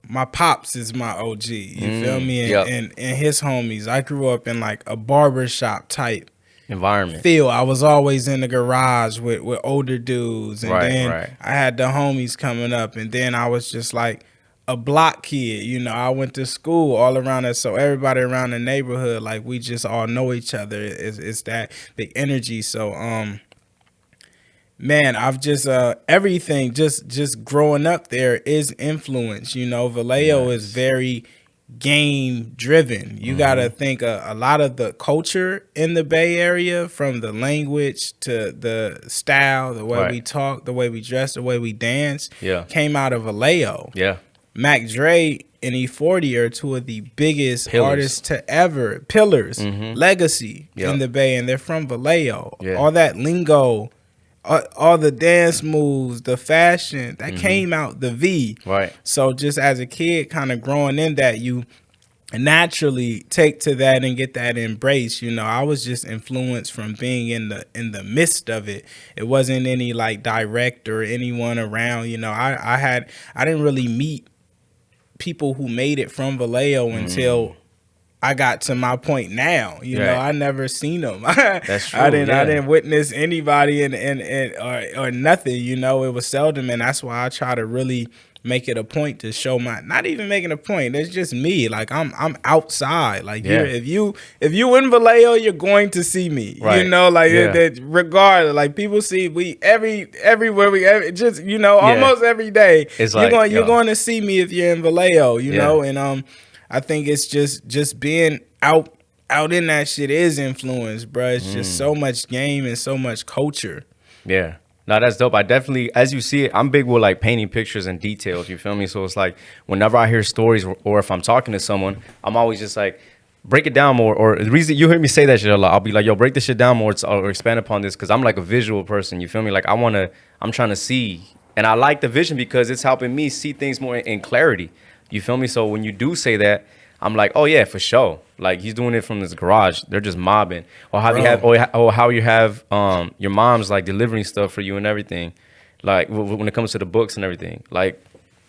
my pops is my OG. You feel me? And his homies. I grew up in like a barbershop type environment. I was always in the garage with older dudes, and then I had the homies coming up, and then I was just like a block kid. You know, I went to school all around us, so everybody around the neighborhood, like we just all know each other. It's that big energy. So man, I've just everything just growing up there is influence. You know, Vallejo is very game driven. You gotta think a lot of the culture in the Bay Area, from the language to the style, the way we talk, the way we dress, the way we dance, came out of Vallejo. Mac Dre and E40 are two of the biggest artists to ever, legacy in the Bay, and they're from Vallejo. All that lingo, all the dance moves, the fashion, that came out the V. So just as a kid kind of growing in that, you naturally take to that and get that embrace. You know, I was just influenced from being in the midst of it. It wasn't any like direct or anyone around. You know, I didn't really meet people who made it from Vallejo until I got to my point now. You know, I never seen them. That's true. I didn't witness anybody or nothing. You know, it was seldom, and that's why I try to really make it a point to show not even making a point. It's just me. Like I'm outside. Like if you in Vallejo, you're going to see me. You know, like regardless. Like people see everywhere just you know almost every day. It's you're going to see me if you're in Vallejo. You know, and I think it's just being out in that shit is influence, bro. It's just so much game and so much culture. Yeah. No, that's dope. I definitely, as you see it, I'm big with like painting pictures and details, you feel me? So it's like whenever I hear stories or if I'm talking to someone, I'm always just like, break it down more. Or the reason you hear me say that shit a lot, I'll be like, yo, break this shit down more or expand upon this, because I'm like a visual person. You feel me? Like I'm trying to see, and I like the vision because it's helping me see things more in clarity. You feel me? So when you do say that, I'm like, oh yeah, for sure. Like he's doing it from his garage. They're just mobbing, or how you have your mom's like delivering stuff for you and everything. Like when it comes to the books and everything. Like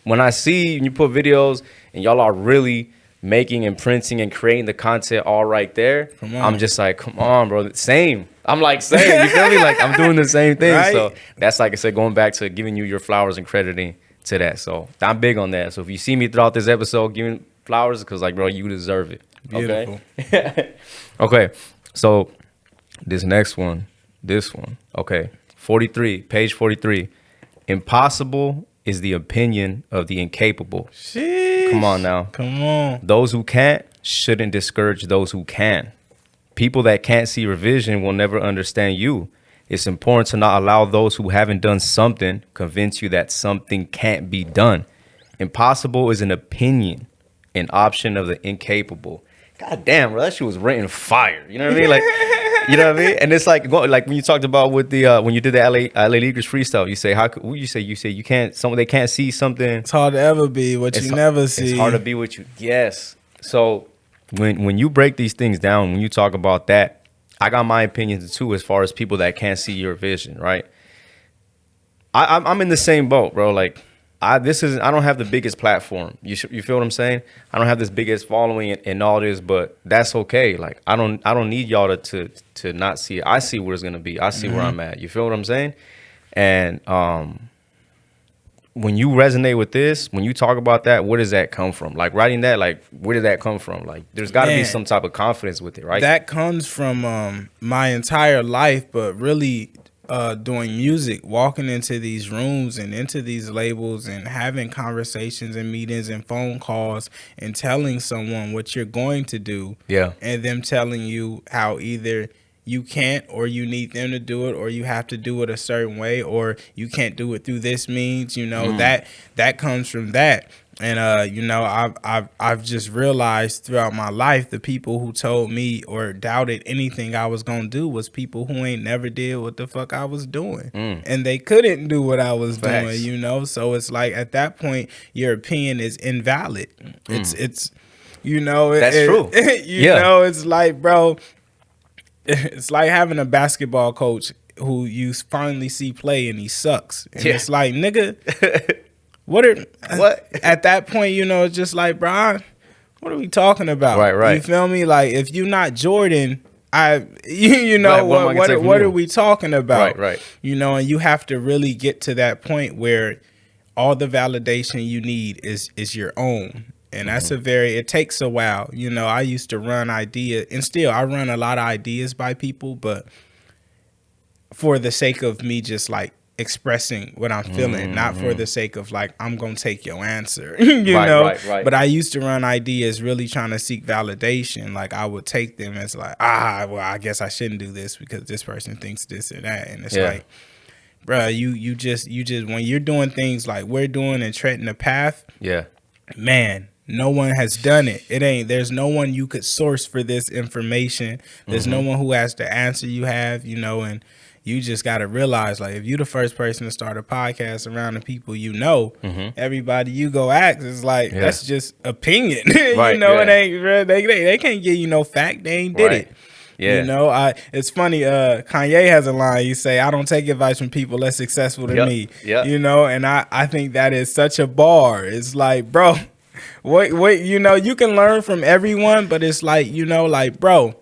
when I see you put videos and y'all are really making and printing and creating the content all right there, I'm just like, come on, bro. Same. I'm like, same. You feel me? Like I'm doing the same thing. Right? So that's, like I said, going back to giving you your flowers and crediting to that. So I'm big on that. So if you see me throughout this episode giving flowers, because like, bro, you deserve it. Beautiful. Okay. Okay. So this one. Okay. 43, page 43. Impossible is the opinion of the incapable. Sheesh. Come on now. Come on. Those who can't shouldn't discourage those who can. People that can't see your vision will never understand you. It's important to not allow those who haven't done something convince you that something can't be done. Impossible is an opinion, an option of the incapable. God damn, bro, that shit was written fire. You know what I mean? Like, you know what I mean? And it's like when you talked about with the when you did the LA Lakers freestyle, you say you can't, they can't see something. It's hard to ever be what you never see. It's hard to be what you. Yes. So when you break these things down, when you talk about that, I got my opinions too as far as people that can't see your vision, right? I'm in the same boat, bro. Like I don't have the biggest platform. You feel what I'm saying? I don't have this biggest following and all this, but that's okay. Like I don't need y'all to not see it. I see where it's gonna be. I see where I'm at. You feel what I'm saying? And when you resonate with this, when you talk about that, where does that come from? Like writing that, like where did that come from? Like there's got to be some type of confidence with it, right? That comes from my entire life, but really doing music, walking into these rooms and into these labels and having conversations and meetings and phone calls and telling someone what you're going to do. Yeah. And them telling you how either you can't, or you need them to do it, or you have to do it a certain way, or you can't do it through this means, that comes from that. And I've just realized throughout my life, the people who told me or doubted anything I was gonna do was people who ain't never did what the fuck I was doing, and they couldn't do what I was doing. So it's like at that point, your opinion is invalid. It's that's true. It's like, bro, it's like having a basketball coach who you finally see play and he sucks, and it's like, nigga. What at that point, it's just like, bro, what are we talking about? Right. You feel me? Like if you're not Jordan, what are we talking about? Right. And you have to really get to that point where all the validation you need is your own. And that's it takes a while. I used to run ideas, and still I run a lot of ideas by people, but for the sake of me just like expressing what I'm feeling, not for the sake of like, I'm going to take your answer, Right. But I used to run ideas really trying to seek validation. Like I would take them as like, well, I guess I shouldn't do this because this person thinks this or that. And it's like, bro, you just when you're doing things like we're doing and treading the path, man, no one has done it. There's no one you could source for this information. There's no one who has the answer you have, and you just got to realize, like, if you're the first person to start a podcast around the people everybody you go ask is like, that's just opinion. Right, it ain't, they can't give you no fact. They ain't did it. Yeah. It's funny, Kanye has a line, you say, I don't take advice from people less successful than me. And I think that is such a bar. It's like, bro, wait, you can learn from everyone, but it's like, bro,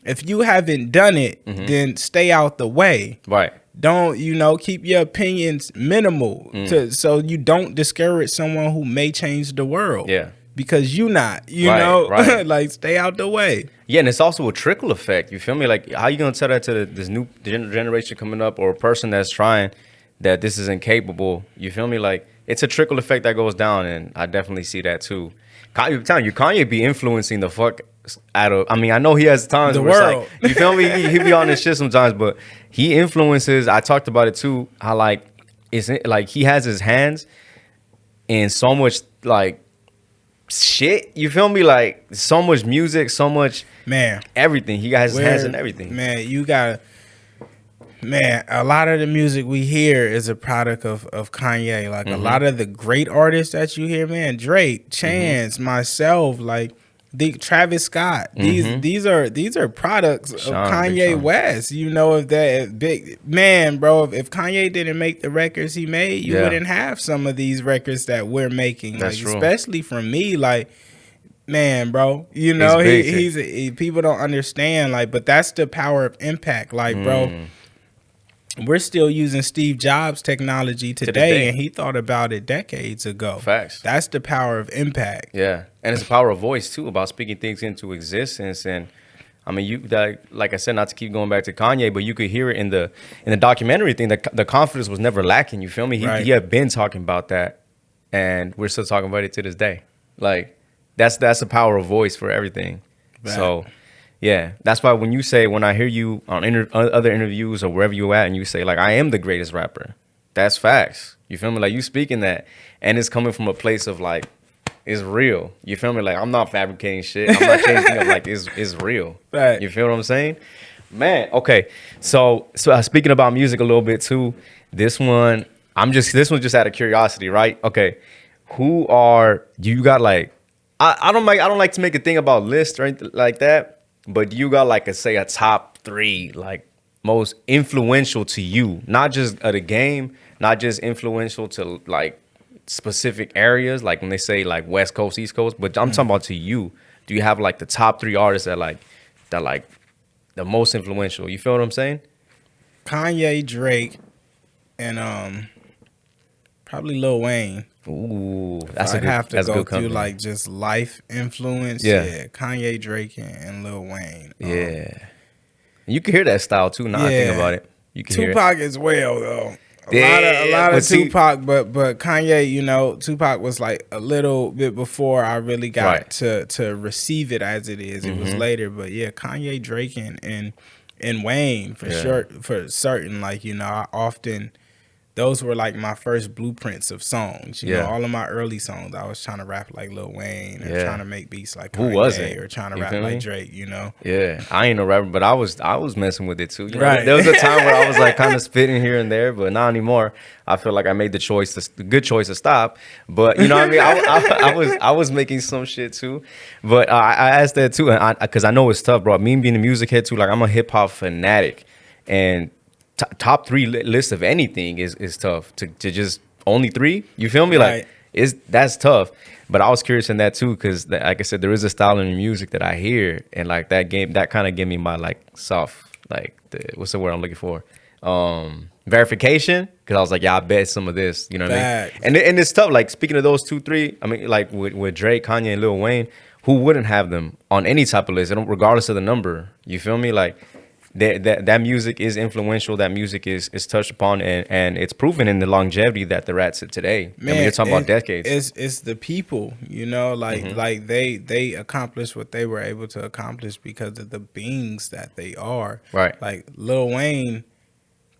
if you haven't done it, then stay out the way. Right. Don't, keep your opinions minimal so you don't discourage someone who may change the world. Yeah. Because you not, Right. like stay out the way. Yeah, and it's also a trickle effect. You feel me? Like, how you gonna tell that to this new generation coming up, or a person that's trying that this is incapable? You feel me? Like, it's a trickle effect that goes down, and I definitely see that too. I'm telling you, Kanye be influencing the fuck out of. I mean, I know he has times where it's like, you feel me? He be on this shit sometimes, but he influences. I talked about it too. How like it's like he has his hands in so much like shit. You feel me? Like so much music, so much everything. He got his hands in everything. Man, a lot of the music we hear is a product of Kanye. Like a lot of the great artists that you hear, man, Drake, Chance, myself, like Travis Scott. These are products of Kanye West. You know, if Kanye didn't make the records he made, you wouldn't have some of these records that we're making. That's like true. Especially from me, like. Man, bro, you know, people don't understand, like, but that's the power of impact. Like, bro, we're still using Steve Jobs technology today, and he thought about it decades ago. Facts. That's the power of impact. Yeah, and it's the power of voice too, about speaking things into existence. And I mean, like I said, not to keep going back to Kanye, but you could hear it in the documentary thing. The confidence was never lacking. You feel me? He had been talking about that, and we're still talking about it to this day. Like. That's the power of voice for everything. Right. So, yeah, that's why when I hear you on other interviews or wherever you at, and you say like, I am the greatest rapper, that's facts. You feel me? Like you speaking that, and it's coming from a place of like, it's real. You feel me? Like I'm not fabricating shit. I'm not changing up. Like it's real. Right. You feel what I'm saying? Man, okay. So speaking about music a little bit too. This one just out of curiosity, right? Okay, you got like. I don't like to make a thing about lists or anything like that, but you got like a top 3 like most influential to you, not just of the game, not just influential to like specific areas, like when they say like West Coast, East Coast, but I'm talking about to you. Do you have like the top 3 artists that like the most influential? You feel what I'm saying? Kanye, Drake, and probably Lil Wayne. Ooh, I'd have to go through like just life influence. Yeah, Kanye, Drake, and Lil Wayne. Yeah, you can hear that style too. Now I think about it, you can hear Tupac as well though. A lot of Tupac, but Kanye, you know, Tupac was like a little bit before I really got to receive it as it is. It was later, but yeah, Kanye, Drake, and Wayne for sure, for certain. Like, you know, I often. Those were like my first blueprints of songs. You know, all of my early songs, I was trying to rap like Lil Wayne, or trying to make beats like Kanye, or trying to rap like Drake. You know. Yeah, I ain't no rapper, but I was messing with it too. You know? There was a time where I was like kind of spitting here and there, but not anymore. I feel like I made the good choice to stop. But you know what I mean? I was making some shit too. But I asked that too, because I know it's tough, bro. Me being a music head too, like I'm a hip hop fanatic, and. Top 3 list of anything is tough to just only 3. You feel me? Like that's tough. But I was curious in that too, because like I said, there is a style in the music that I hear, and like that kind of gave me my like soft, like what's the word I'm looking for? Verification, because I was like, yeah, I bet some of this. You know what I mean? And it's tough. Like speaking of those 2, 3, I mean, like with Drake, Kanye, and Lil Wayne, who wouldn't have them on any type of list, regardless of the number? You feel me? Like. That music is influential. That music is touched upon, and it's proven in the longevity that they're at today. Man, I mean, you're talking about decades. It's the people, you know, like they accomplished what they were able to accomplish because of the beings that they are. Right. Like Lil Wayne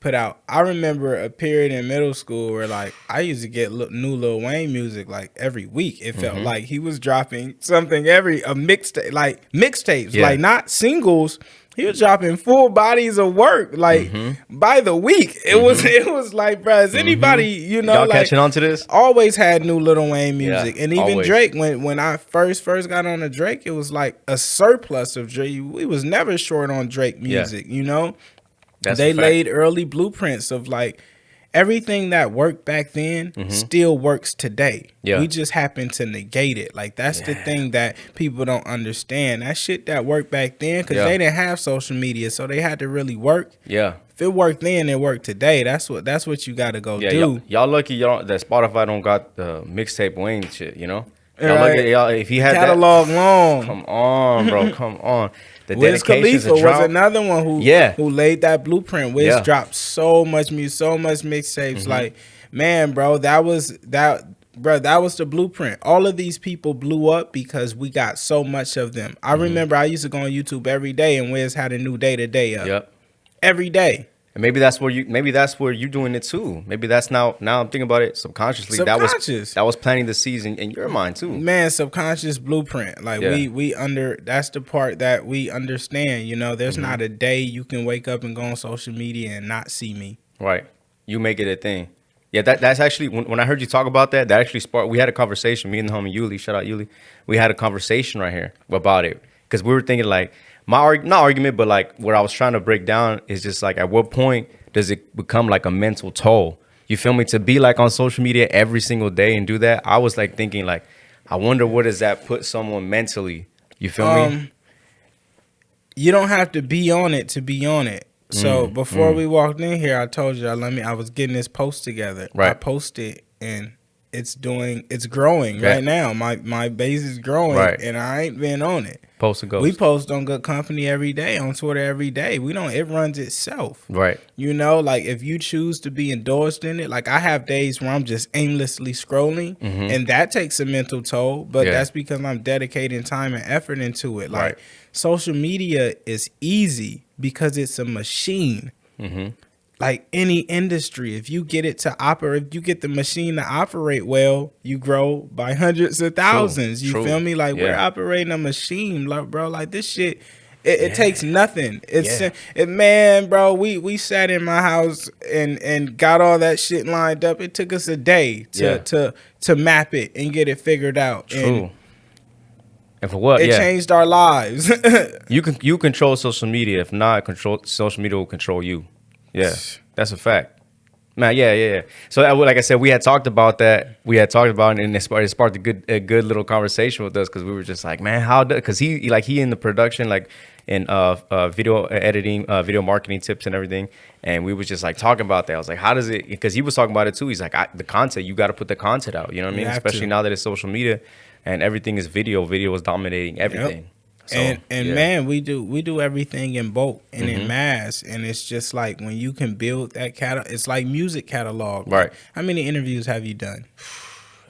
put out. I remember a period in middle school where like I used to get new Lil Wayne music like every week. It felt like he was dropping something mixtapes, like not singles. He was dropping full bodies of work, like by the week. It was like, bro, is anybody, you know, y'all like catching on to this? Always had new Lil Wayne music, and even always. Drake. When I first got on to Drake, it was like a surplus of Drake. We was never short on Drake music, you know. They laid early blueprints of like everything that worked back then still works today. Yeah. We just happen to negate it. Like that's the thing that people don't understand. That shit that worked back then, because they didn't have social media, so they had to really work. Yeah. If it worked then, it worked today. That's what you got to go do. Y'all lucky that Spotify don't got the mixtape Wayne shit, you know? Y'all lucky, y'all, if he had catalog long. Come on, bro. Come on. The Wiz Khalifa was another one who laid that blueprint. Wiz dropped so much music, so much mixtapes. Like, man, bro, that was the blueprint. All of these people blew up because we got so much of them. I remember I used to go on YouTube every day, and Wiz had a new day-to-day up. Every day. And maybe that's where you're doing it too. Maybe that's now I'm thinking about it subconsciously. That was planting the seeds in your mind too. Man, subconscious blueprint. Like that's the part that we understand. You know, there's not a day you can wake up and go on social media and not see me. Right. You make it a thing. Yeah, that's actually when I heard you talk about that actually sparked. We had a conversation. Me and the homie Yuli, shout out Yuli. We had a conversation right here about it because we were thinking like not argument, but like what I was trying to break down is just like at what point does it become like a mental toll? You feel me? To be like on social media every single day and do that, I was like thinking like, I wonder what does that put someone mentally? You feel me? You don't have to be on it to be on it. So before we walked in here, I told you I was getting this post together. Right. I posted and it's growing right now. My base is growing, and I ain't been on it. Post and ghost. We post on Good Company every day, on Twitter every day. It runs itself. Right. You know, like if you choose to be endorsed in it, like I have days where I'm just aimlessly scrolling, and that takes a mental toll, but that's because I'm dedicating time and effort into it. Like social media is easy because it's a machine. Like any industry, if you get it to operate, if you get the machine to operate well, you grow by hundreds of thousands. You feel me? Like we're operating a machine, like, bro. Like this shit, it takes nothing. Man, bro. We sat in my house and got all that shit lined up. It took us a day to map it and get it figured out. True. And for what? It changed our lives. You control social media. If not, social media will control you. Yeah, that's a fact. Man, yeah. So like I said, we had talked about that. And it sparked a good little conversation with us because we were just like, man, because he in the production, like in video editing, video marketing tips and everything. And we was just like talking about that. I was like, how does it? Because he was talking about it too. He's like, the content, you got to put the content out. You know what I mean? Especially now that it's social media and everything is video. Video is dominating everything. Yep. So, man, we do everything in bulk and in mass, and it's just like when you can build that it's like music catalog. Right. How many interviews have you done?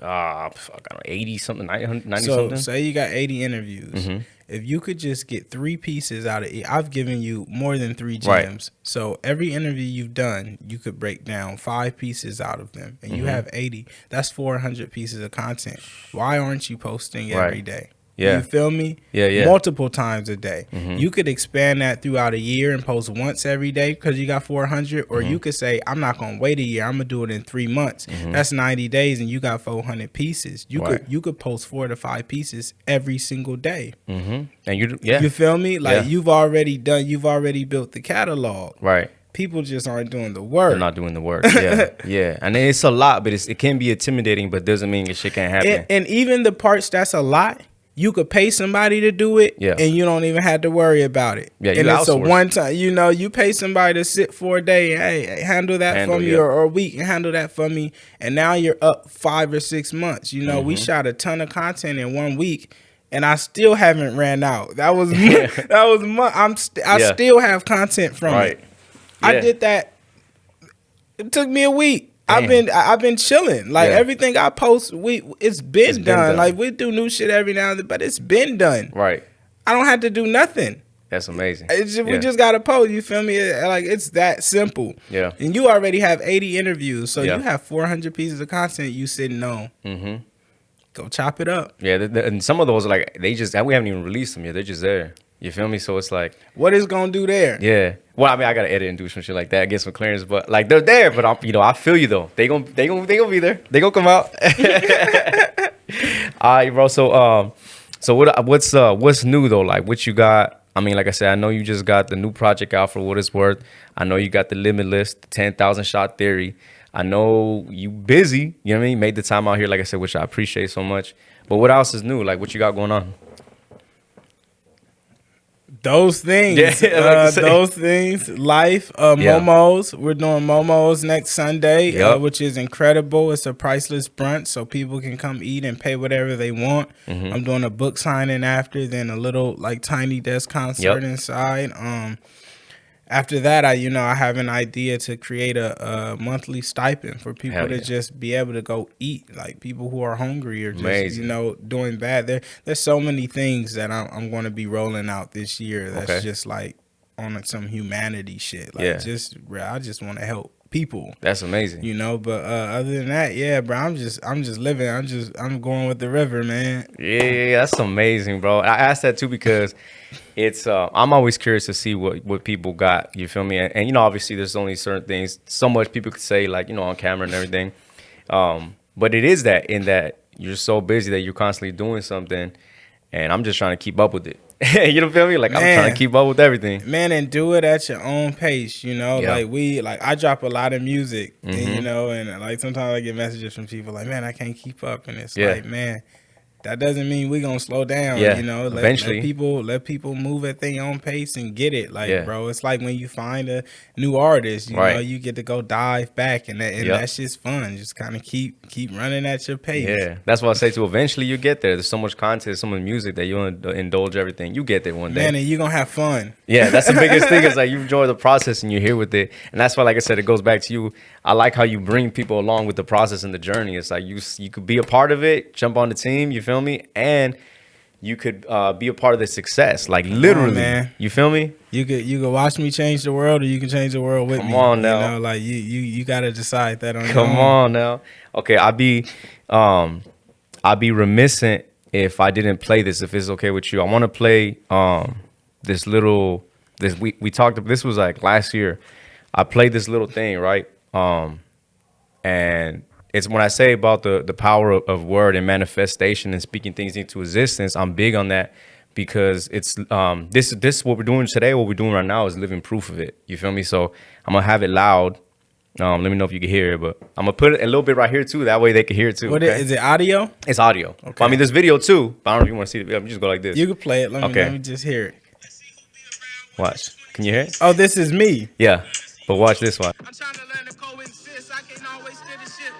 I don't know, 80 something, 90 something. So say you got 80 interviews. If you could just get 3 pieces out of it, I've given you more than 3 gems. Right. So every interview you've done, you could break down 5 pieces out of them, and you have 80. That's 400 pieces of content. Why aren't you posting every day? Yeah. You feel me? Yeah. Multiple times a day. You could expand that throughout a year and post once every day because you got 400. Or you could say, I'm not going to wait a year. I'm going to do it in 3 months. That's 90 days and you got 400 pieces. You could post 4 to 5 pieces every single day. And you feel me? Like you've already built the catalog. Right. People just aren't doing the work. They're not doing the work. Yeah. And it's a lot, but it can be intimidating, but doesn't mean this shit can't happen. And even the parts that's a lot, you could pay somebody to do it, and you don't even have to worry about it. Yeah, and it's a one time. You know, you pay somebody to sit for a day. Hey, handle that for me, or a week, and handle that for me. And now you're up 5 or 6 months. You know, we shot a ton of content in 1 week, and I still haven't ran out. That was I still have content from it. I did that. It took me a week. Damn. I've been chilling. Like everything I post, it's been done. Like we do new shit every now and then, but it's been done. Right. I don't have to do nothing. That's amazing. We just gotta post. You feel me? Like it's that simple. Yeah. And you already have 80 interviews, so you have 400 pieces of content you sitting on. Go chop it up. Yeah. And some of those are like we haven't even released them yet. They're just there. You feel me? So it's like, what is gonna do there? Yeah. Well, I mean, I gotta edit and do some shit like that, get some clearance, but like they're there. But I feel you though. They gonna be there. They gonna come out. All right, bro. So what's new though? Like what you got? I mean, like I said, I know you just got the new project out for what it's worth. I know you got the Limitless, the 10,000 shot theory. I know you busy. You know what I mean? Made the time out here, like I said, which I appreciate so much. But what else is new? Like what you got going on? Those things, life, Momos. We're doing Momos next Sunday, which is incredible. It's a priceless brunch, so people can come eat and pay whatever they want. I'm doing a book signing after, then a little like tiny desk concert inside. After that, I have an idea to create a monthly stipend for people to just be able to go eat, like people who are hungry or just doing bad. There's so many things that I'm going to be rolling out this year. That's just like on some humanity shit. Like, Yeah. I just want to help people. That's amazing. You know, but other than that, yeah, bro, I'm just living. I'm going with the river, man. Yeah, that's amazing, bro. I asked that too because it's I'm always curious to see what people got. You feel me? And you know, obviously, there's only certain things, so much people could say, like, you know, on camera and everything. But it is that in that you're so busy that you're constantly doing something, and I'm just trying to keep up with it. You know, feel me? Like, man, I'm trying to keep up with everything, man, and do it at your own pace. You know, yeah. like I drop a lot of music, and, you know, and like sometimes I get messages from people like, man, I can't keep up, and it's like, man, that doesn't mean we're gonna slow down. Yeah, you know, eventually let people move at their own pace and get it. Like, bro, it's like when you find a new artist, you know, you get to go dive back, and that's just fun. Just kind of keep running at your pace. Yeah, that's what I say too. Eventually, you get there. There's so much content, so much music that you indulge everything. You get there one day, man, and you're gonna have fun. Yeah, that's the biggest thing. Is like you enjoy the process and you're here with it, and that's why, like I said, it goes back to you. I like how you bring people along with the process and the journey. It's like you could be a part of it, jump on the team. You feel me? And you could be a part of the success, like literally, man. You feel me? You could watch me change the world, or you can change the world with me. Come on now, you know, like you gotta decide that on. Come on now. Okay, I'd be reminiscent if I didn't play this. If it's okay with you, I want to play we talked. This was like last year. I played this little thing, right? And it's when I say about the power of word and manifestation and speaking things into existence, I'm big on that because it's this what we're doing today, what we're doing right now is living proof of it. You feel me? So I'm gonna have it loud. Let me know if you can hear it, but I'm gonna put it a little bit right here too. That way they can hear it too. What is it? Audio? It's audio. Okay. Well, I mean, there's video too, but I don't know if you want to see it. Just go like this. You can play it. Let me just hear it. Watch. Can you hear it? Oh, this is me. Yeah, but watch this one. I'm trying to learn to coexist. I can't always steer the ship.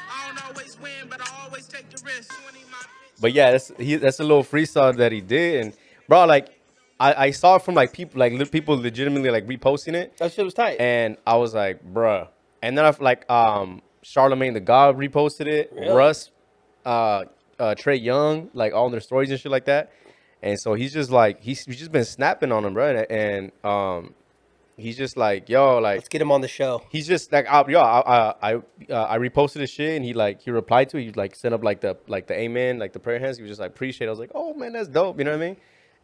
I don't always win, but I always take the risk. But yeah, that's a little freestyle that he did, and bro, like I saw it from like people legitimately like reposting it. That shit was tight. And I was like, bruh. And then I like Charlemagne the God reposted it. Really? Russ, Trey Young, like all their stories and shit like that. And so he's just like he's just been snapping on him, bro. And he's just like, yo, like let's get him on the show. He's just like, I reposted his shit and he replied to it. He like sent up like the amen, like the prayer hands. He was just like appreciate it. I was like, oh man, that's dope. You know what I mean?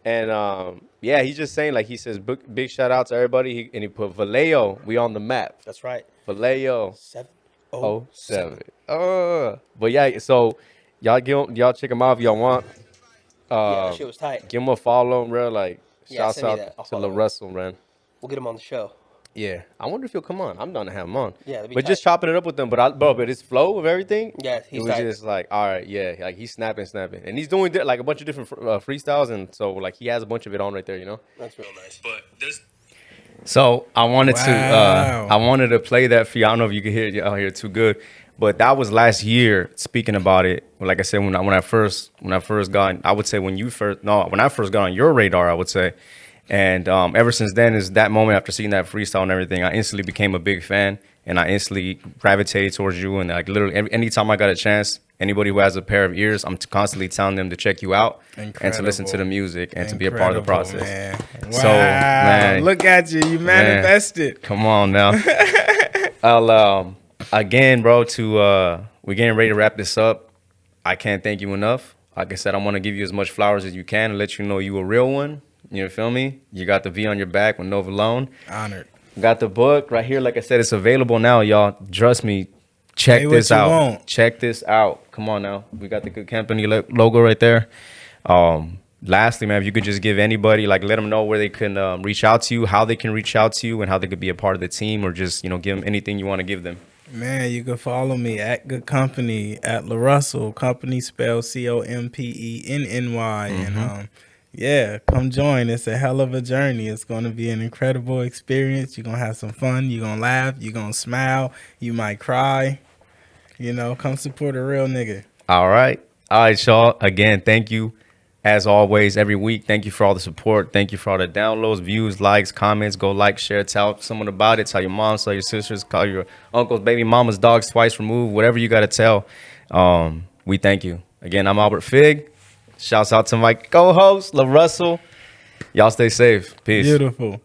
And yeah, he's just saying like he says big shout out to everybody. And he put Vallejo, we on the map. That's right. Vallejo 707. But yeah, so y'all check him out if y'all want. Yeah, that shit was tight. Give him a follow, bro. Like shouts out to LaRussell, man. We'll get him on the show. Yeah, I wonder if he'll come on. I'm down to have him on. Yeah, but just chopping it up with them. But his flow of everything. Yeah, it was just like, all right, yeah, like he's snapping, and he's doing like a bunch of different freestyles, and so like he has a bunch of it on right there, you know. That's real nice. But this. So I wanted to play that for you. I don't know if you can hear it out here too good, but that was last year. Speaking about it, like I said, when I first got, I would say when I first got on your radar, I would say. And ever since then is that moment after seeing that freestyle and everything, I instantly became a big fan and I instantly gravitated towards you. And like literally anytime I got a chance, anybody who has a pair of ears, I'm constantly telling them to check you out and to listen to the music and to be a part of the process. Man. Wow. So, man, look at you. You manifested. Man, come on now. I'll, again, bro, we're getting ready to wrap this up. I can't thank you enough. Like I said, I want to give you as much flowers as you can and let you know you a real one. You feel me? You got the V on your back with Nova Alone. Honored. Got the book right here. Like I said, it's available now, y'all. Trust me. Check this out. Want. Check this out. Come on now. We got the Good Company logo right there. Lastly, man, if you could just give anybody, like let them know where they can reach out to you, how they can reach out to you, and how they could be a part of the team, or just, give them anything you want to give them. Man, you can follow me at Good Company, at LaRussell. Company spelled COMPENNY. And yeah, come join. It's a hell of a journey. It's going to be an incredible experience. You're going to have some fun. You're going to laugh. You're going to smile. You might cry. Come support a real nigga. All right, y'all. Again, thank you. As always, every week, thank you for all the support. Thank you for all the downloads, views, likes, comments. Go like, share, tell someone about it. Tell your mom, tell your sisters, call your uncles, baby mamas, dogs twice removed, whatever you got to tell. We thank you. Again, I'm Albert Fig. Shouts out to my co-host, LaRussell. Y'all stay safe. Peace. Beautiful.